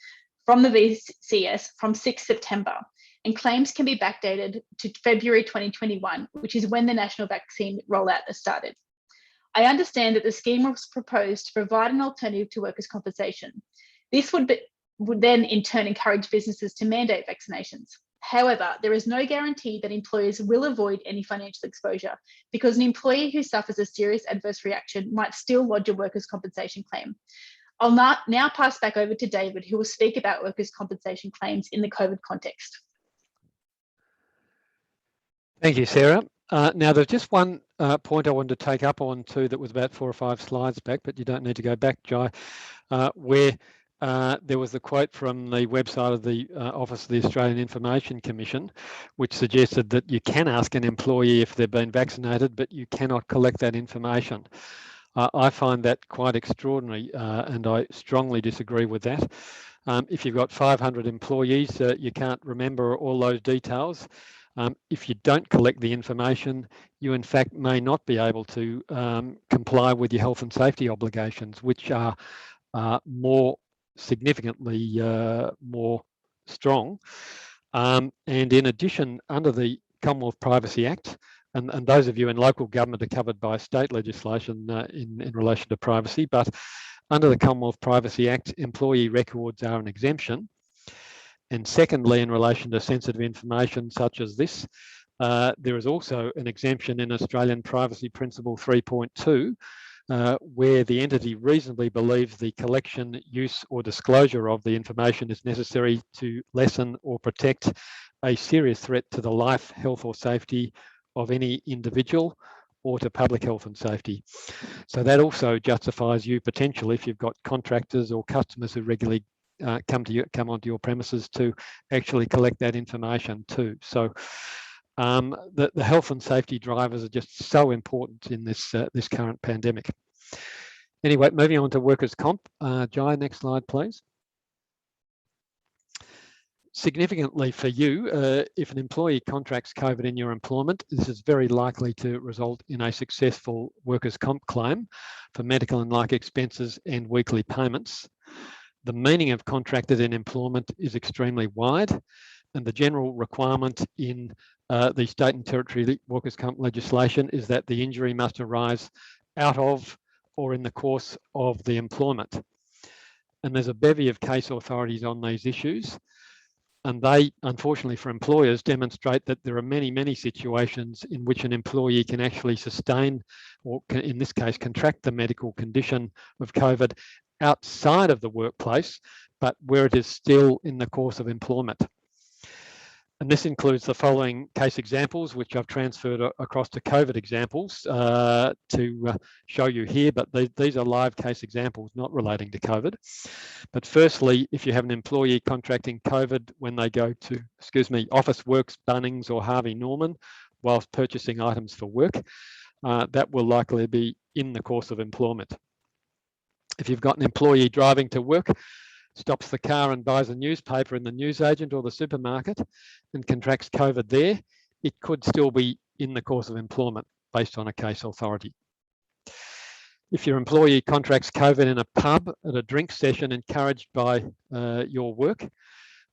from the VCS from 6 September, and claims can be backdated to February 2021, which is when the national vaccine rollout has started. I understand that the scheme was proposed to provide an alternative to workers' compensation. This would then in turn encourage businesses to mandate vaccinations. However, there is no guarantee that employers will avoid any financial exposure because an employee who suffers a serious adverse reaction might still lodge a workers' compensation claim. I'll now pass back over to David, who will speak about workers' compensation claims in the COVID context. Thank you, Sarah. Now, there's just one point I wanted to take up on too that was about 4 or 5 slides back, but you don't need to go back, Jai, where there was a quote from the website of the Office of the Australian Information Commission, which suggested that you can ask an employee if they've been vaccinated, but you cannot collect that information. I find that quite extraordinary, and I strongly disagree with that. If you've got 500 employees, you can't remember all those details. If you don't collect the information, you in fact may not be able to comply with your health and safety obligations, which are more significantly more strong. And in addition, under the Commonwealth Privacy Act, and those of you in local government are covered by state legislation in relation to privacy, but under the Commonwealth Privacy Act, employee records are an exemption. And secondly, in relation to sensitive information such as this, there is also an exemption in Australian Privacy Principle 3.2, where the entity reasonably believes the collection, use or disclosure of the information is necessary to lessen or protect a serious threat to the life, health or safety of any individual or to public health and safety. So that also justifies you potentially, if you've got contractors or customers who regularly come onto your premises, to actually collect that information too. So the health and safety drivers are just so important in this this current pandemic. Anyway, moving on to workers' comp. Jai, next slide, please. Significantly for you, if an employee contracts COVID in your employment, this is very likely to result in a successful workers' comp claim for medical and like expenses and weekly payments. The meaning of contracted in employment is extremely wide, and the general requirement in the state and territory workers' comp legislation is that the injury must arise out of or in the course of the employment. And there's a bevy of case authorities on these issues. And they, unfortunately for employers, demonstrate that there are many, many situations in which an employee can actually sustain, or can, in this case, contract the medical condition of COVID outside of the workplace, but where it is still in the course of employment. And this includes the following case examples, which I've transferred across to COVID examples to show you here, but these are live case examples, not relating to COVID. But firstly, if you have an employee contracting COVID when they go to, Officeworks, Bunnings or Harvey Norman whilst purchasing items for work, that will likely be in the course of employment. If you've got an employee driving to work, stops the car and buys a newspaper in the newsagent or the supermarket and contracts COVID there, it could still be in the course of employment based on a case authority. If your employee contracts COVID in a pub at a drink session encouraged by your work,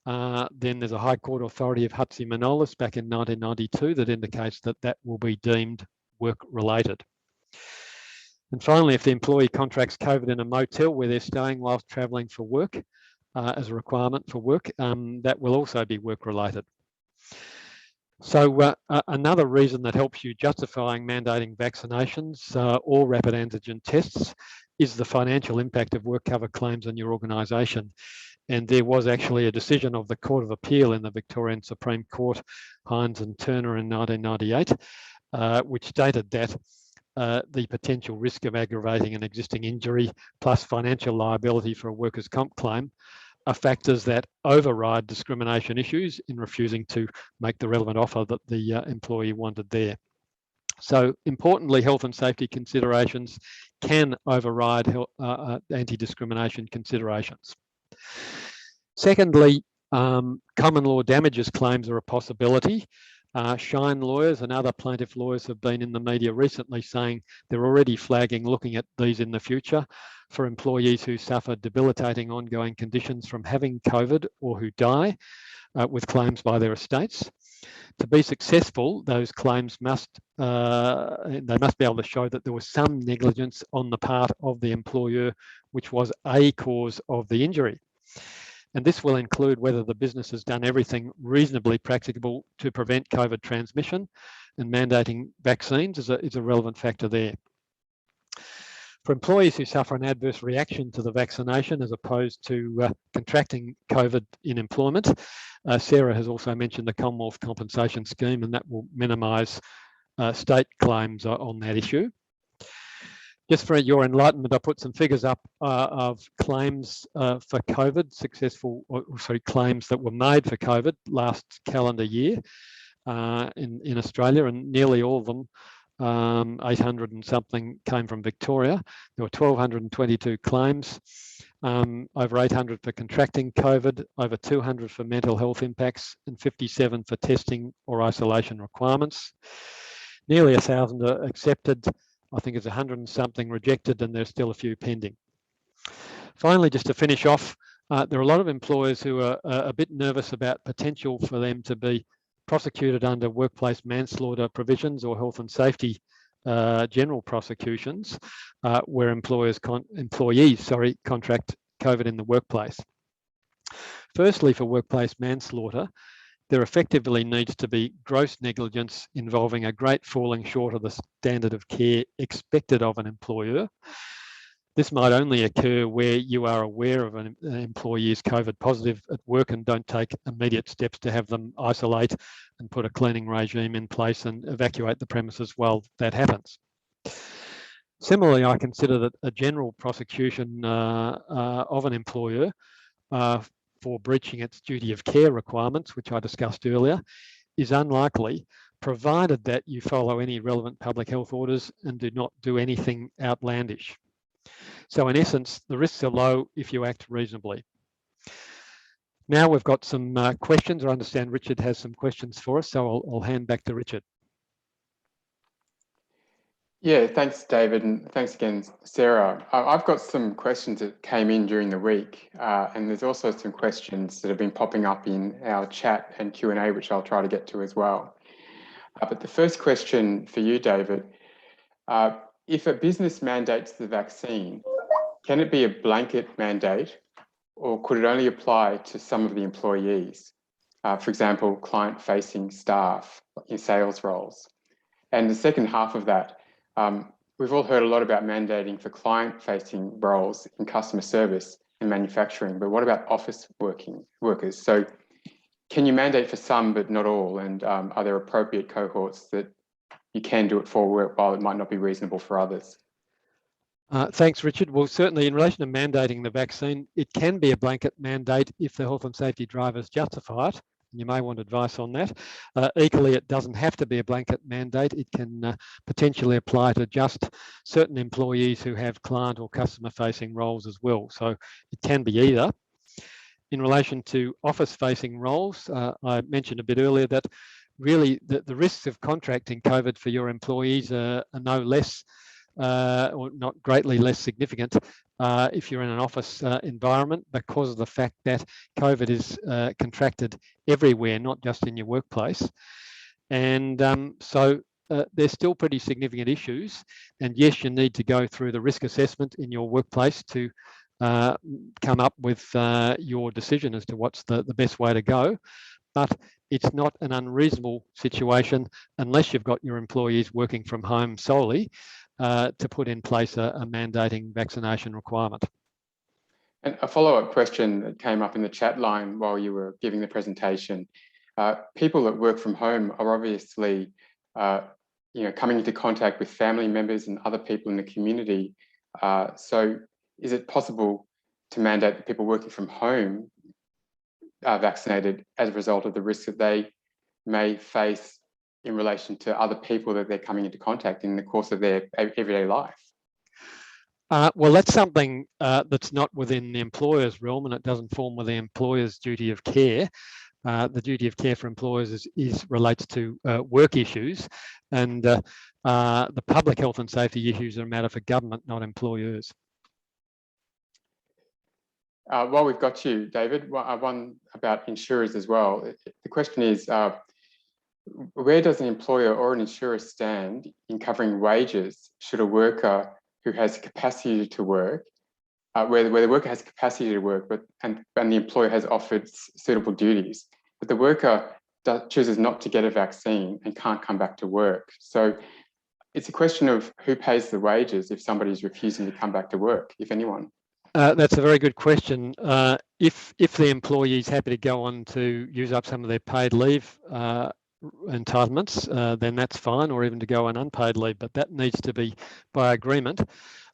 then there's a High Court authority of Hutsy Manolis back in 1992 that indicates that that will be deemed work-related. And finally, if the employee contracts COVID in a motel where they're staying whilst travelling for work as a requirement for work, that will also be work-related. So another reason that helps you justifying mandating vaccinations or rapid antigen tests is the financial impact of work cover claims on your organisation. And there was actually a decision of the Court of Appeal in the Victorian Supreme Court, Hines and Turner in 1998, which stated that the potential risk of aggravating an existing injury plus financial liability for a workers' comp claim are factors that override discrimination issues in refusing to make the relevant offer that the employee wanted there. So importantly, health and safety considerations can override anti-discrimination considerations. Secondly, common law damages claims are a possibility. Shine lawyers and other plaintiff lawyers have been in the media recently saying they're already flagging looking at these in the future for employees who suffer debilitating ongoing conditions from having COVID or who die with claims by their estates. To be successful, those claims must be able to show that there was some negligence on the part of the employer, which was a cause of the injury. And this will include whether the business has done everything reasonably practicable to prevent COVID transmission, and mandating vaccines is a relevant factor there. For employees who suffer an adverse reaction to the vaccination as opposed to contracting COVID in employment, Sarah has also mentioned the Commonwealth Compensation Scheme, and that will minimise state claims on that issue. Just for your enlightenment, I put some figures up of claims for COVID, claims that were made for COVID last calendar year in Australia, and nearly all of them, 800 and something, came from Victoria. There were 1,222 claims, over 800 for contracting COVID, over 200 for mental health impacts, and 57 for testing or isolation requirements. Nearly 1,000 are accepted. I think it's 100 and something rejected, and there's still a few pending. Finally, just to finish off, there are a lot of employers who are a bit nervous about potential for them to be prosecuted under workplace manslaughter provisions or health and safety general prosecutions where employees contract COVID in the workplace. Firstly, for workplace manslaughter, there effectively needs to be gross negligence involving a great falling short of the standard of care expected of an employer. This might only occur where you are aware of an employee is COVID positive at work and don't take immediate steps to have them isolate and put a cleaning regime in place and evacuate the premises while that happens. Similarly, I consider that a general prosecution of an employer for breaching its duty of care requirements, which I discussed earlier, is unlikely, provided that you follow any relevant public health orders and do not do anything outlandish. So in essence, the risks are low if you act reasonably. Now we've got some questions. I understand Richard has some questions for us, so I'll hand back to Richard. Yeah, thanks, David, and thanks again, Sarah. I've got some questions that came in during the week, and there's also some questions that have been popping up in our chat and Q&A, which I'll try to get to as well. But the first question for you, David, if a business mandates the vaccine, can it be a blanket mandate, or could it only apply to some of the employees? For example, client-facing staff in sales roles. And the second half of that, we've all heard a lot about mandating for client-facing roles in customer service and manufacturing, but what about office workers? So can you mandate for some but not all? And are there appropriate cohorts that you can do it for while it might not be reasonable for others? Thanks, Richard. Well, certainly in relation to mandating the vaccine, it can be a blanket mandate if the health and safety drivers justify it. You may want advice on that. Equally, it doesn't have to be a blanket mandate. It can potentially apply to just certain employees who have client or customer-facing roles as well. So it can be either. In relation to office-facing roles, I mentioned a bit earlier that really the risks of contracting COVID for your employees are no less or not greatly less significant if you're in an office environment, because of the fact that COVID is contracted everywhere, not just in your workplace. And so there's still pretty significant issues. And yes, you need to go through the risk assessment in your workplace to come up with your decision as to what's the best way to go. But it's not an unreasonable situation unless you've got your employees working from home solely to put in place a mandating vaccination requirement. And a follow-up question that came up in the chat line while you were giving the presentation. People that work from home are obviously coming into contact with family members and other people in the community. So is it possible to mandate that people working from home are vaccinated as a result of the risks that they may face in relation to other people that they're coming into contact in the course of their everyday life? Well, that's something that's not within the employer's realm, and it doesn't form with the employer's duty of care. The duty of care for employers relates to work issues, and the public health and safety issues are a matter for government, not employers. While we've got you, David, one about insurers as well. The question is, where does an employer or an insurer stand in covering wages should a worker who has capacity to work, where the worker has capacity to work, and the employer has offered suitable duties, but the worker chooses not to get a vaccine and can't come back to work? So it's a question of who pays the wages if somebody's refusing to come back to work, if anyone. That's a very good question. If the employee is happy to go on to use up some of their paid leave entitlements, then that's fine, or even to go on unpaid leave, but that needs to be by agreement.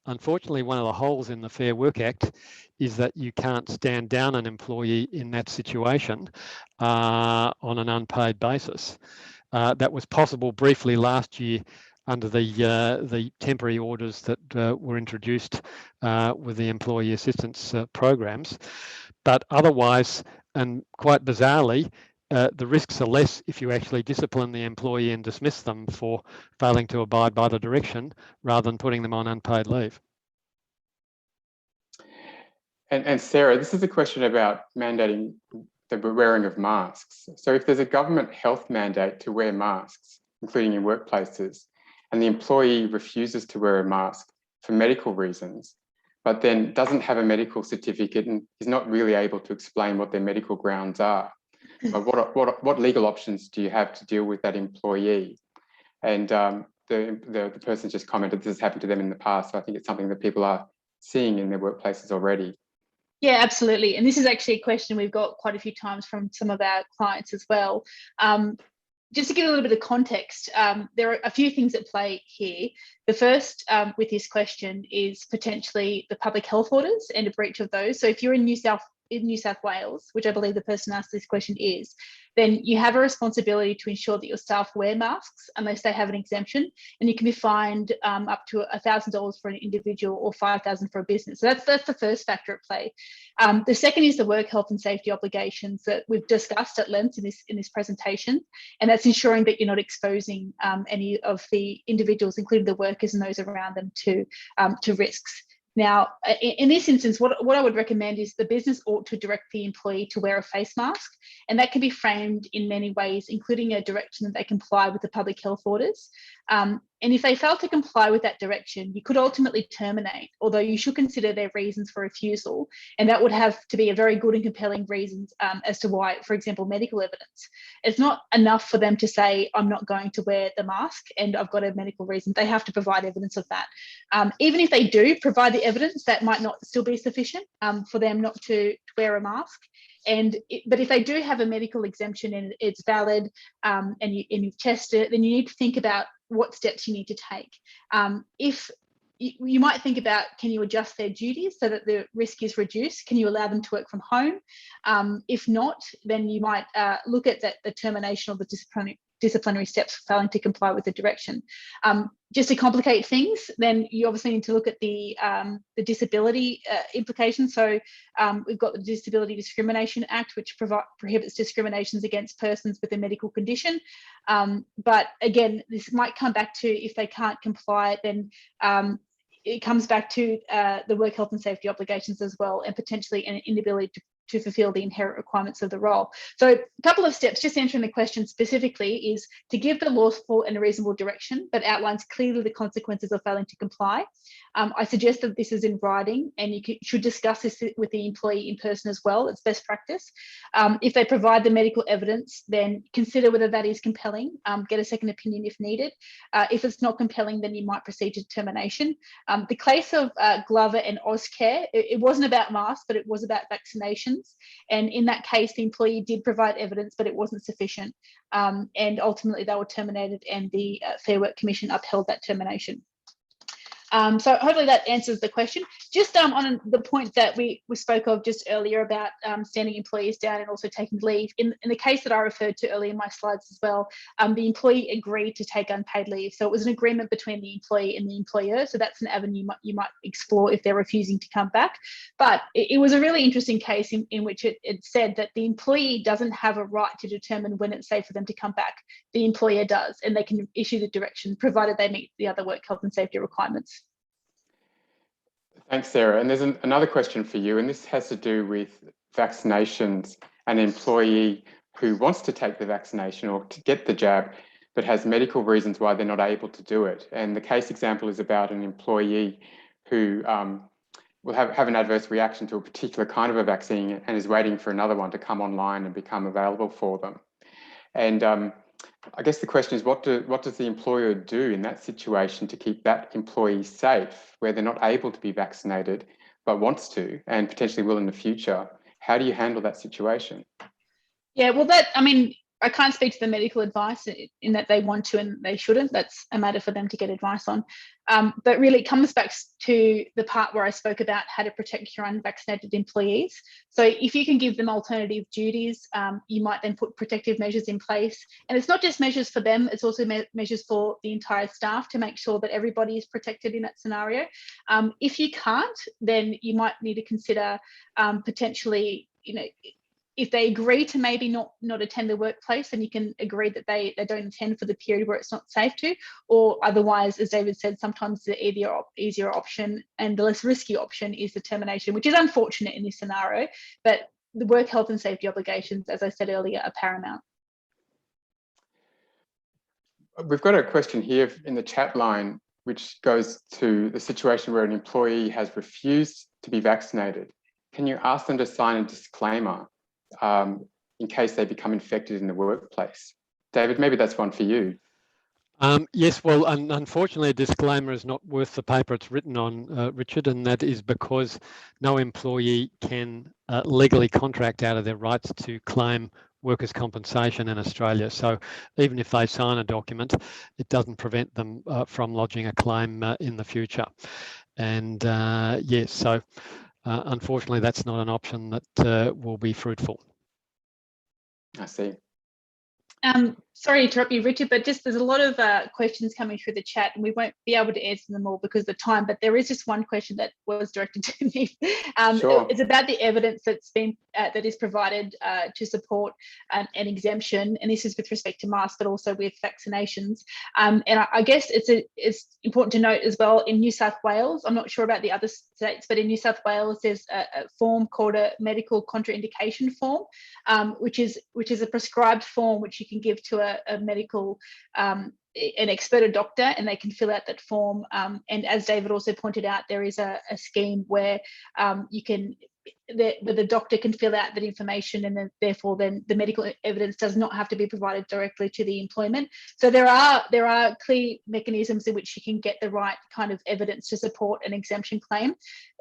Unfortunately, one of the holes in the Fair Work Act is that you can't stand down an employee in that situation on an unpaid basis. That was possible briefly last year under the temporary orders that were introduced with the employee assistance programs. But otherwise, and quite bizarrely, the risks are less if you actually discipline the employee and dismiss them for failing to abide by the direction rather than putting them on unpaid leave. And Sarah, this is a question about mandating the wearing of masks. So if there's a government health mandate to wear masks, including in workplaces, and the employee refuses to wear a mask for medical reasons, but then doesn't have a medical certificate and is not really able to explain what their medical grounds are, what legal options do you have to deal with that employee? And the person just commented this has happened to them in the past. So I think it's something that people are seeing in their workplaces already. Yeah, absolutely. And this is actually a question we've got quite a few times from some of our clients as well. Just to give a little bit of context, there are a few things at play here. The first with this question is potentially the public health orders and a breach of those. So if you're in New South Wales, which I believe the person asked this question is, then you have a responsibility to ensure that your staff wear masks unless they have an exemption, and you can be fined up to $1,000 for an individual or $5,000 for a business. So that's the first factor at play. The second is the work health and safety obligations that we've discussed at length in this presentation, and that's ensuring that you're not exposing any of the individuals, including the workers and those around them, to risks. Now, in this instance, what I would recommend is the business ought to direct the employee to wear a face mask, and that can be framed in many ways, including a direction that they comply with the public health orders. And if they fail to comply with that direction, you could ultimately terminate, although you should consider their reasons for refusal, and that would have to be a very good and compelling reasons as to why, for example, medical evidence. It's not enough for them to say, I'm not going to wear the mask and I've got a medical reason. They have to provide evidence of that. Even if they do provide the evidence, that might not still be sufficient for them not to wear a mask. But if they do have a medical exemption and it's valid and you've tested it, then you need to think about what steps you need to take. If you might think about, can you adjust their duties so that the risk is reduced? Can you allow them to work from home? If not, then you might look at the termination of the disciplinary steps for failing to comply with the direction. Just to complicate things, then you obviously need to look at the disability implications. So we've got the Disability Discrimination Act, which prohibits discriminations against persons with a medical condition. But again, this might come back to, if they can't comply, then it comes back to the work health and safety obligations as well, and potentially an inability to fulfill the inherent requirements of the role. So a couple of steps, just answering the question specifically, is to give the lawful and reasonable direction that outlines clearly the consequences of failing to comply. I suggest that this is in writing, and you should discuss this with the employee in person as well. It's best practice. If they provide the medical evidence, then consider whether that is compelling. Get a second opinion if needed. If it's not compelling, then you might proceed to termination. The case of Glover and Ozcare, it wasn't about masks, but it was about vaccinations. And in that case, the employee did provide evidence, but it wasn't sufficient. And ultimately, they were terminated, and the Fair Work Commission upheld that termination. So hopefully that answers the question. Just on the point that we spoke of just earlier about standing employees down and also taking leave, in the case that I referred to earlier in my slides as well, the employee agreed to take unpaid leave. So it was an agreement between the employee and the employer. So that's an avenue you might explore if they're refusing to come back. But it was a really interesting case in which it said that the employee doesn't have a right to determine when it's safe for them to come back. The employer does, and they can issue the direction provided they meet the other work health and safety requirements. Thanks, Sarah. And there's another question for you, and this has to do with vaccinations. An employee who wants to take the vaccination or to get the jab, but has medical reasons why they're not able to do it. And the case example is about an employee who will have an adverse reaction to a particular kind of a vaccine and is waiting for another one to come online and become available for them. And I guess the question is, what does the employer do in that situation to keep that employee safe, where they're not able to be vaccinated but wants to and potentially will in the future? How do you handle that situation? Yeah, well, I can't speak to the medical advice in that they want to and they shouldn't. That's a matter for them to get advice on. But really, it comes back to the part where I spoke about how to protect your unvaccinated employees. So if you can give them alternative duties, you might then put protective measures in place. And it's not just measures for them, it's also measures for the entire staff to make sure that everybody is protected in that scenario. If you can't, then you might need to consider potentially, if they agree to maybe not attend the workplace, then you can agree that they don't attend for the period where it's not safe to, or otherwise, as David said, sometimes the easier option and the less risky option is the termination, which is unfortunate in this scenario, but the work health and safety obligations, as I said earlier, are paramount. We've got a question here in the chat line, which goes to the situation where an employee has refused to be vaccinated. Can you ask them to sign a disclaimer in case they become infected in the workplace? David, maybe that's one for you. Yes, well, unfortunately, a disclaimer is not worth the paper it's written on, Richard, and that is because no employee can legally contract out of their rights to claim workers' compensation in Australia. So even if they sign a document, it doesn't prevent them from lodging a claim in the future. And yes, so unfortunately, that's not an option that will be fruitful. I see. Sorry to interrupt you, Richard, but just there's a lot of questions coming through the chat, and we won't be able to answer them all because of the time, but there is just one question that was directed to me. Sure. It's about the evidence that's been that is provided to support an exemption, and this is with respect to masks, but also with vaccinations. And I guess it's important to note as well, in New South Wales, I'm not sure about the other states, but in New South Wales, there's a form called a medical contraindication form, which is a prescribed form which you can give to a medical an expert, a doctor, and they can fill out that form. And as David also pointed out, there is a scheme where you can the doctor can fill out that information, and then therefore then the medical evidence does not have to be provided directly to the employment. So there are clear mechanisms in which you can get the right kind of evidence to support an exemption claim.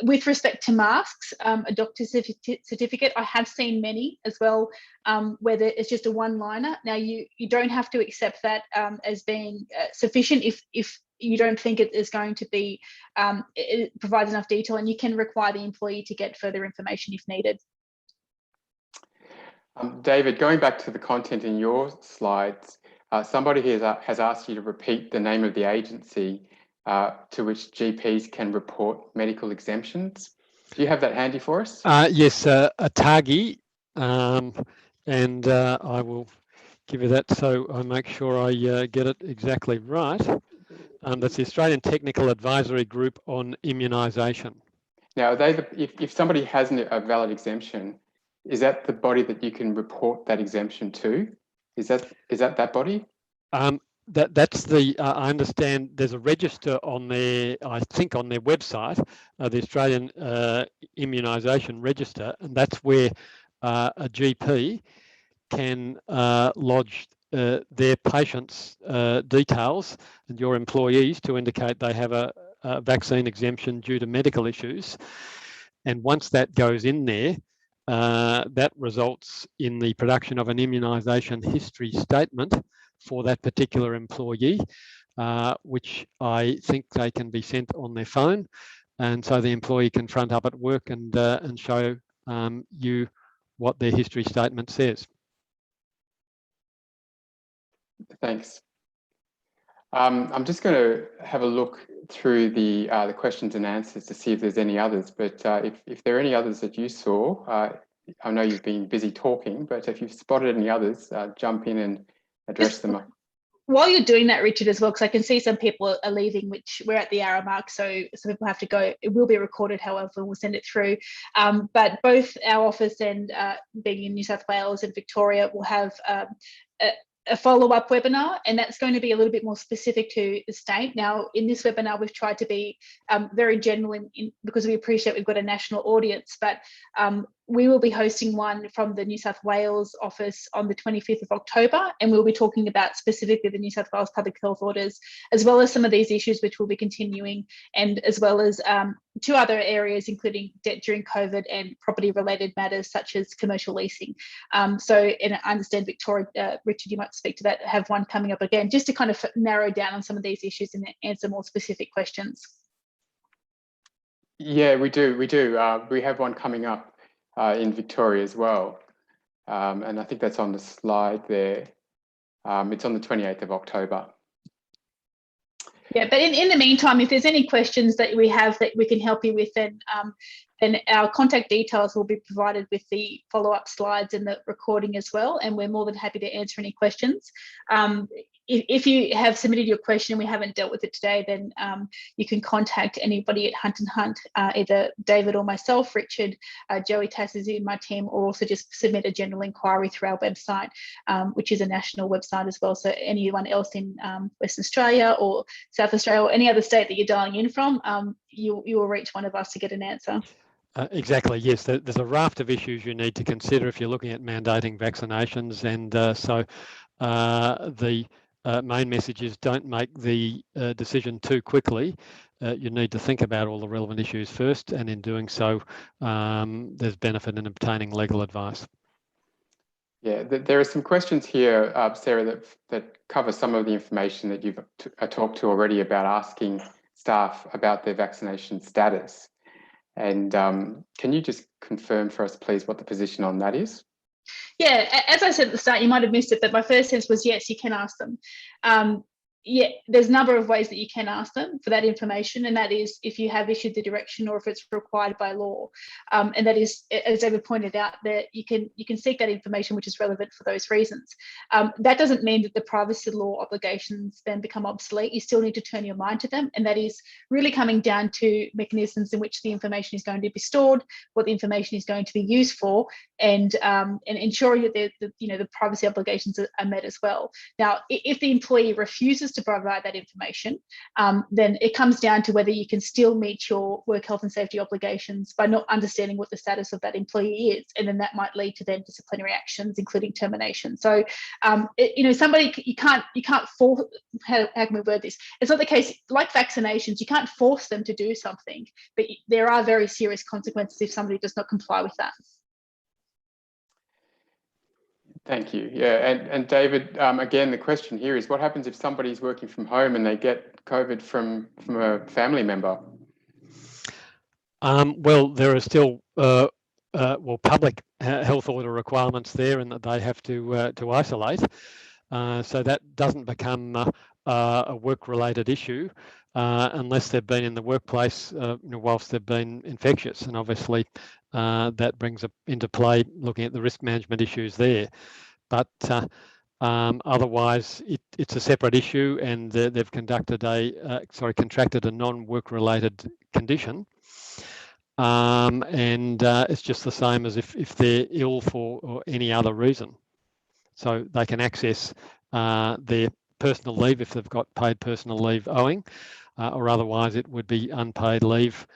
With respect to masks, a doctor's certificate, I have seen many as well where it's just a one-liner. Now you don't have to accept that as being sufficient if you don't think it is going to be, it provides enough detail, and you can require the employee to get further information if needed. David, going back to the content in your slides, somebody has asked you to repeat the name of the agency to which GPs can report medical exemptions. Do you have that handy for us? Yes, ATAGI, and I will give you that so I make sure I get it exactly right. That's the Australian Technical Advisory Group on Immunisation. Now, if somebody has a valid exemption, is that the body that you can report that exemption to? Is that body? That's the, I understand there's a register on their, I think on their website, the Australian Immunisation Register, and that's where a GP can lodge their patients' details and your employees to indicate they have a vaccine exemption due to medical issues. And once that goes in there, that results in the production of an immunisation history statement for that particular employee, which I think they can be sent on their phone. And so the employee can front up at work and show you what their history statement says. Thanks. I'm just going to have a look through the questions and answers to see if there's any others. But if there are any others that you saw, I know you've been busy talking, but if you've spotted any others, jump in and address them. While you're doing that, Richard, as well, because I can see some people are leaving, which we're at the hour mark, so some people have to go. It will be recorded, however, we'll send it through. But both our office and being in New South Wales and Victoria will have a follow-up webinar, and that's going to be a little bit more specific to the state. Now, in this webinar, we've tried to be very general because we appreciate we've got a national audience, but we will be hosting one from the New South Wales office on the 25th of October, and we'll be talking about specifically the New South Wales public health orders, as well as some of these issues which will be continuing, and as well as two other areas, including debt during COVID and property-related matters such as commercial leasing. So, and I understand Victoria, Richard, you might speak to that, have one coming up again, just to kind of narrow down on some of these issues and answer more specific questions. Yeah, we do. We have one coming up in Victoria as well. And I think that's on the slide there. It's on the 28th of October. Yeah, but in the meantime, if there's any questions that we have that we can help you with, then our contact details will be provided with the follow-up slides and the recording as well, and we're more than happy to answer any questions. if you have submitted your question and we haven't dealt with it today, then you can contact anybody at Hunt & Hunt, either David or myself, Richard, Joey Tass is in my team, or also just submit a general inquiry through our website, which is a national website as well. So anyone else in Western Australia or South Australia or any other state that you're dialing in from, you will reach one of us to get an answer. Exactly, yes. There's a raft of issues you need to consider if you're looking at mandating vaccinations, and so the main message is don't make the decision too quickly. You need to think about all the relevant issues first, and in doing so, there's benefit in obtaining legal advice. Yeah, there are some questions here, Sarah, that cover some of the information that you've talked to already about asking staff about their vaccination status. And can you just confirm for us, please, what the position on that is? Yeah, as I said at the start, you might have missed it, but my first sense was yes, you can ask them. Yeah, there's a number of ways that you can ask them for that information, and that is if you have issued the direction or if it's required by law. And that is, as David pointed out, that you can seek that information which is relevant for those reasons. That doesn't mean that the privacy law obligations then become obsolete. You still need to turn your mind to them, and that is really coming down to mechanisms in which the information is going to be stored, what the information is going to be used for, and ensuring that the privacy obligations are met as well. Now, if the employee refuses to provide that information, then it comes down to whether you can still meet your work health and safety obligations by not understanding what the status of that employee is, and then that might lead to then disciplinary actions, including termination. So, somebody you can't force. How can we word this? It's not the case like vaccinations. You can't force them to do something, but there are very serious consequences if somebody does not comply with that. Thank you. Yeah, and David, again, the question here is what happens if somebody's working from home and they get COVID from a family member? Well, there are still public health order requirements there, and that they have to isolate. So that doesn't become a work-related issue unless they've been in the workplace whilst they've been infectious, and obviously that brings into play looking at the risk management issues there. But otherwise, it's a separate issue, and they've contracted a non-work-related condition, and it's just the same as if they're ill for any other reason. So they can access their personal leave if they've got paid personal leave owing, or otherwise it would be unpaid leave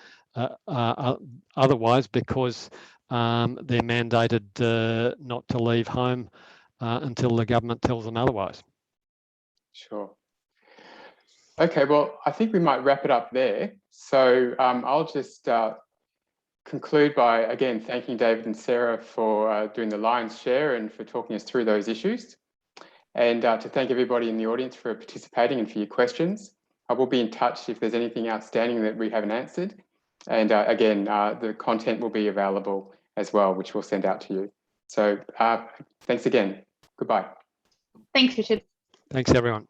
otherwise, because they're mandated not to leave home until the government tells them otherwise. Sure. Okay, well, I think we might wrap it up there. So I'll just conclude by, again, thanking David and Sarah for doing the lion's share and for talking us through those issues. And to thank everybody in the audience for participating and for your questions. I will be in touch if there's anything outstanding that we haven't answered. And again, the content will be available as well, which we'll send out to you. So thanks again. Goodbye. Thanks, Richard. Thanks, everyone.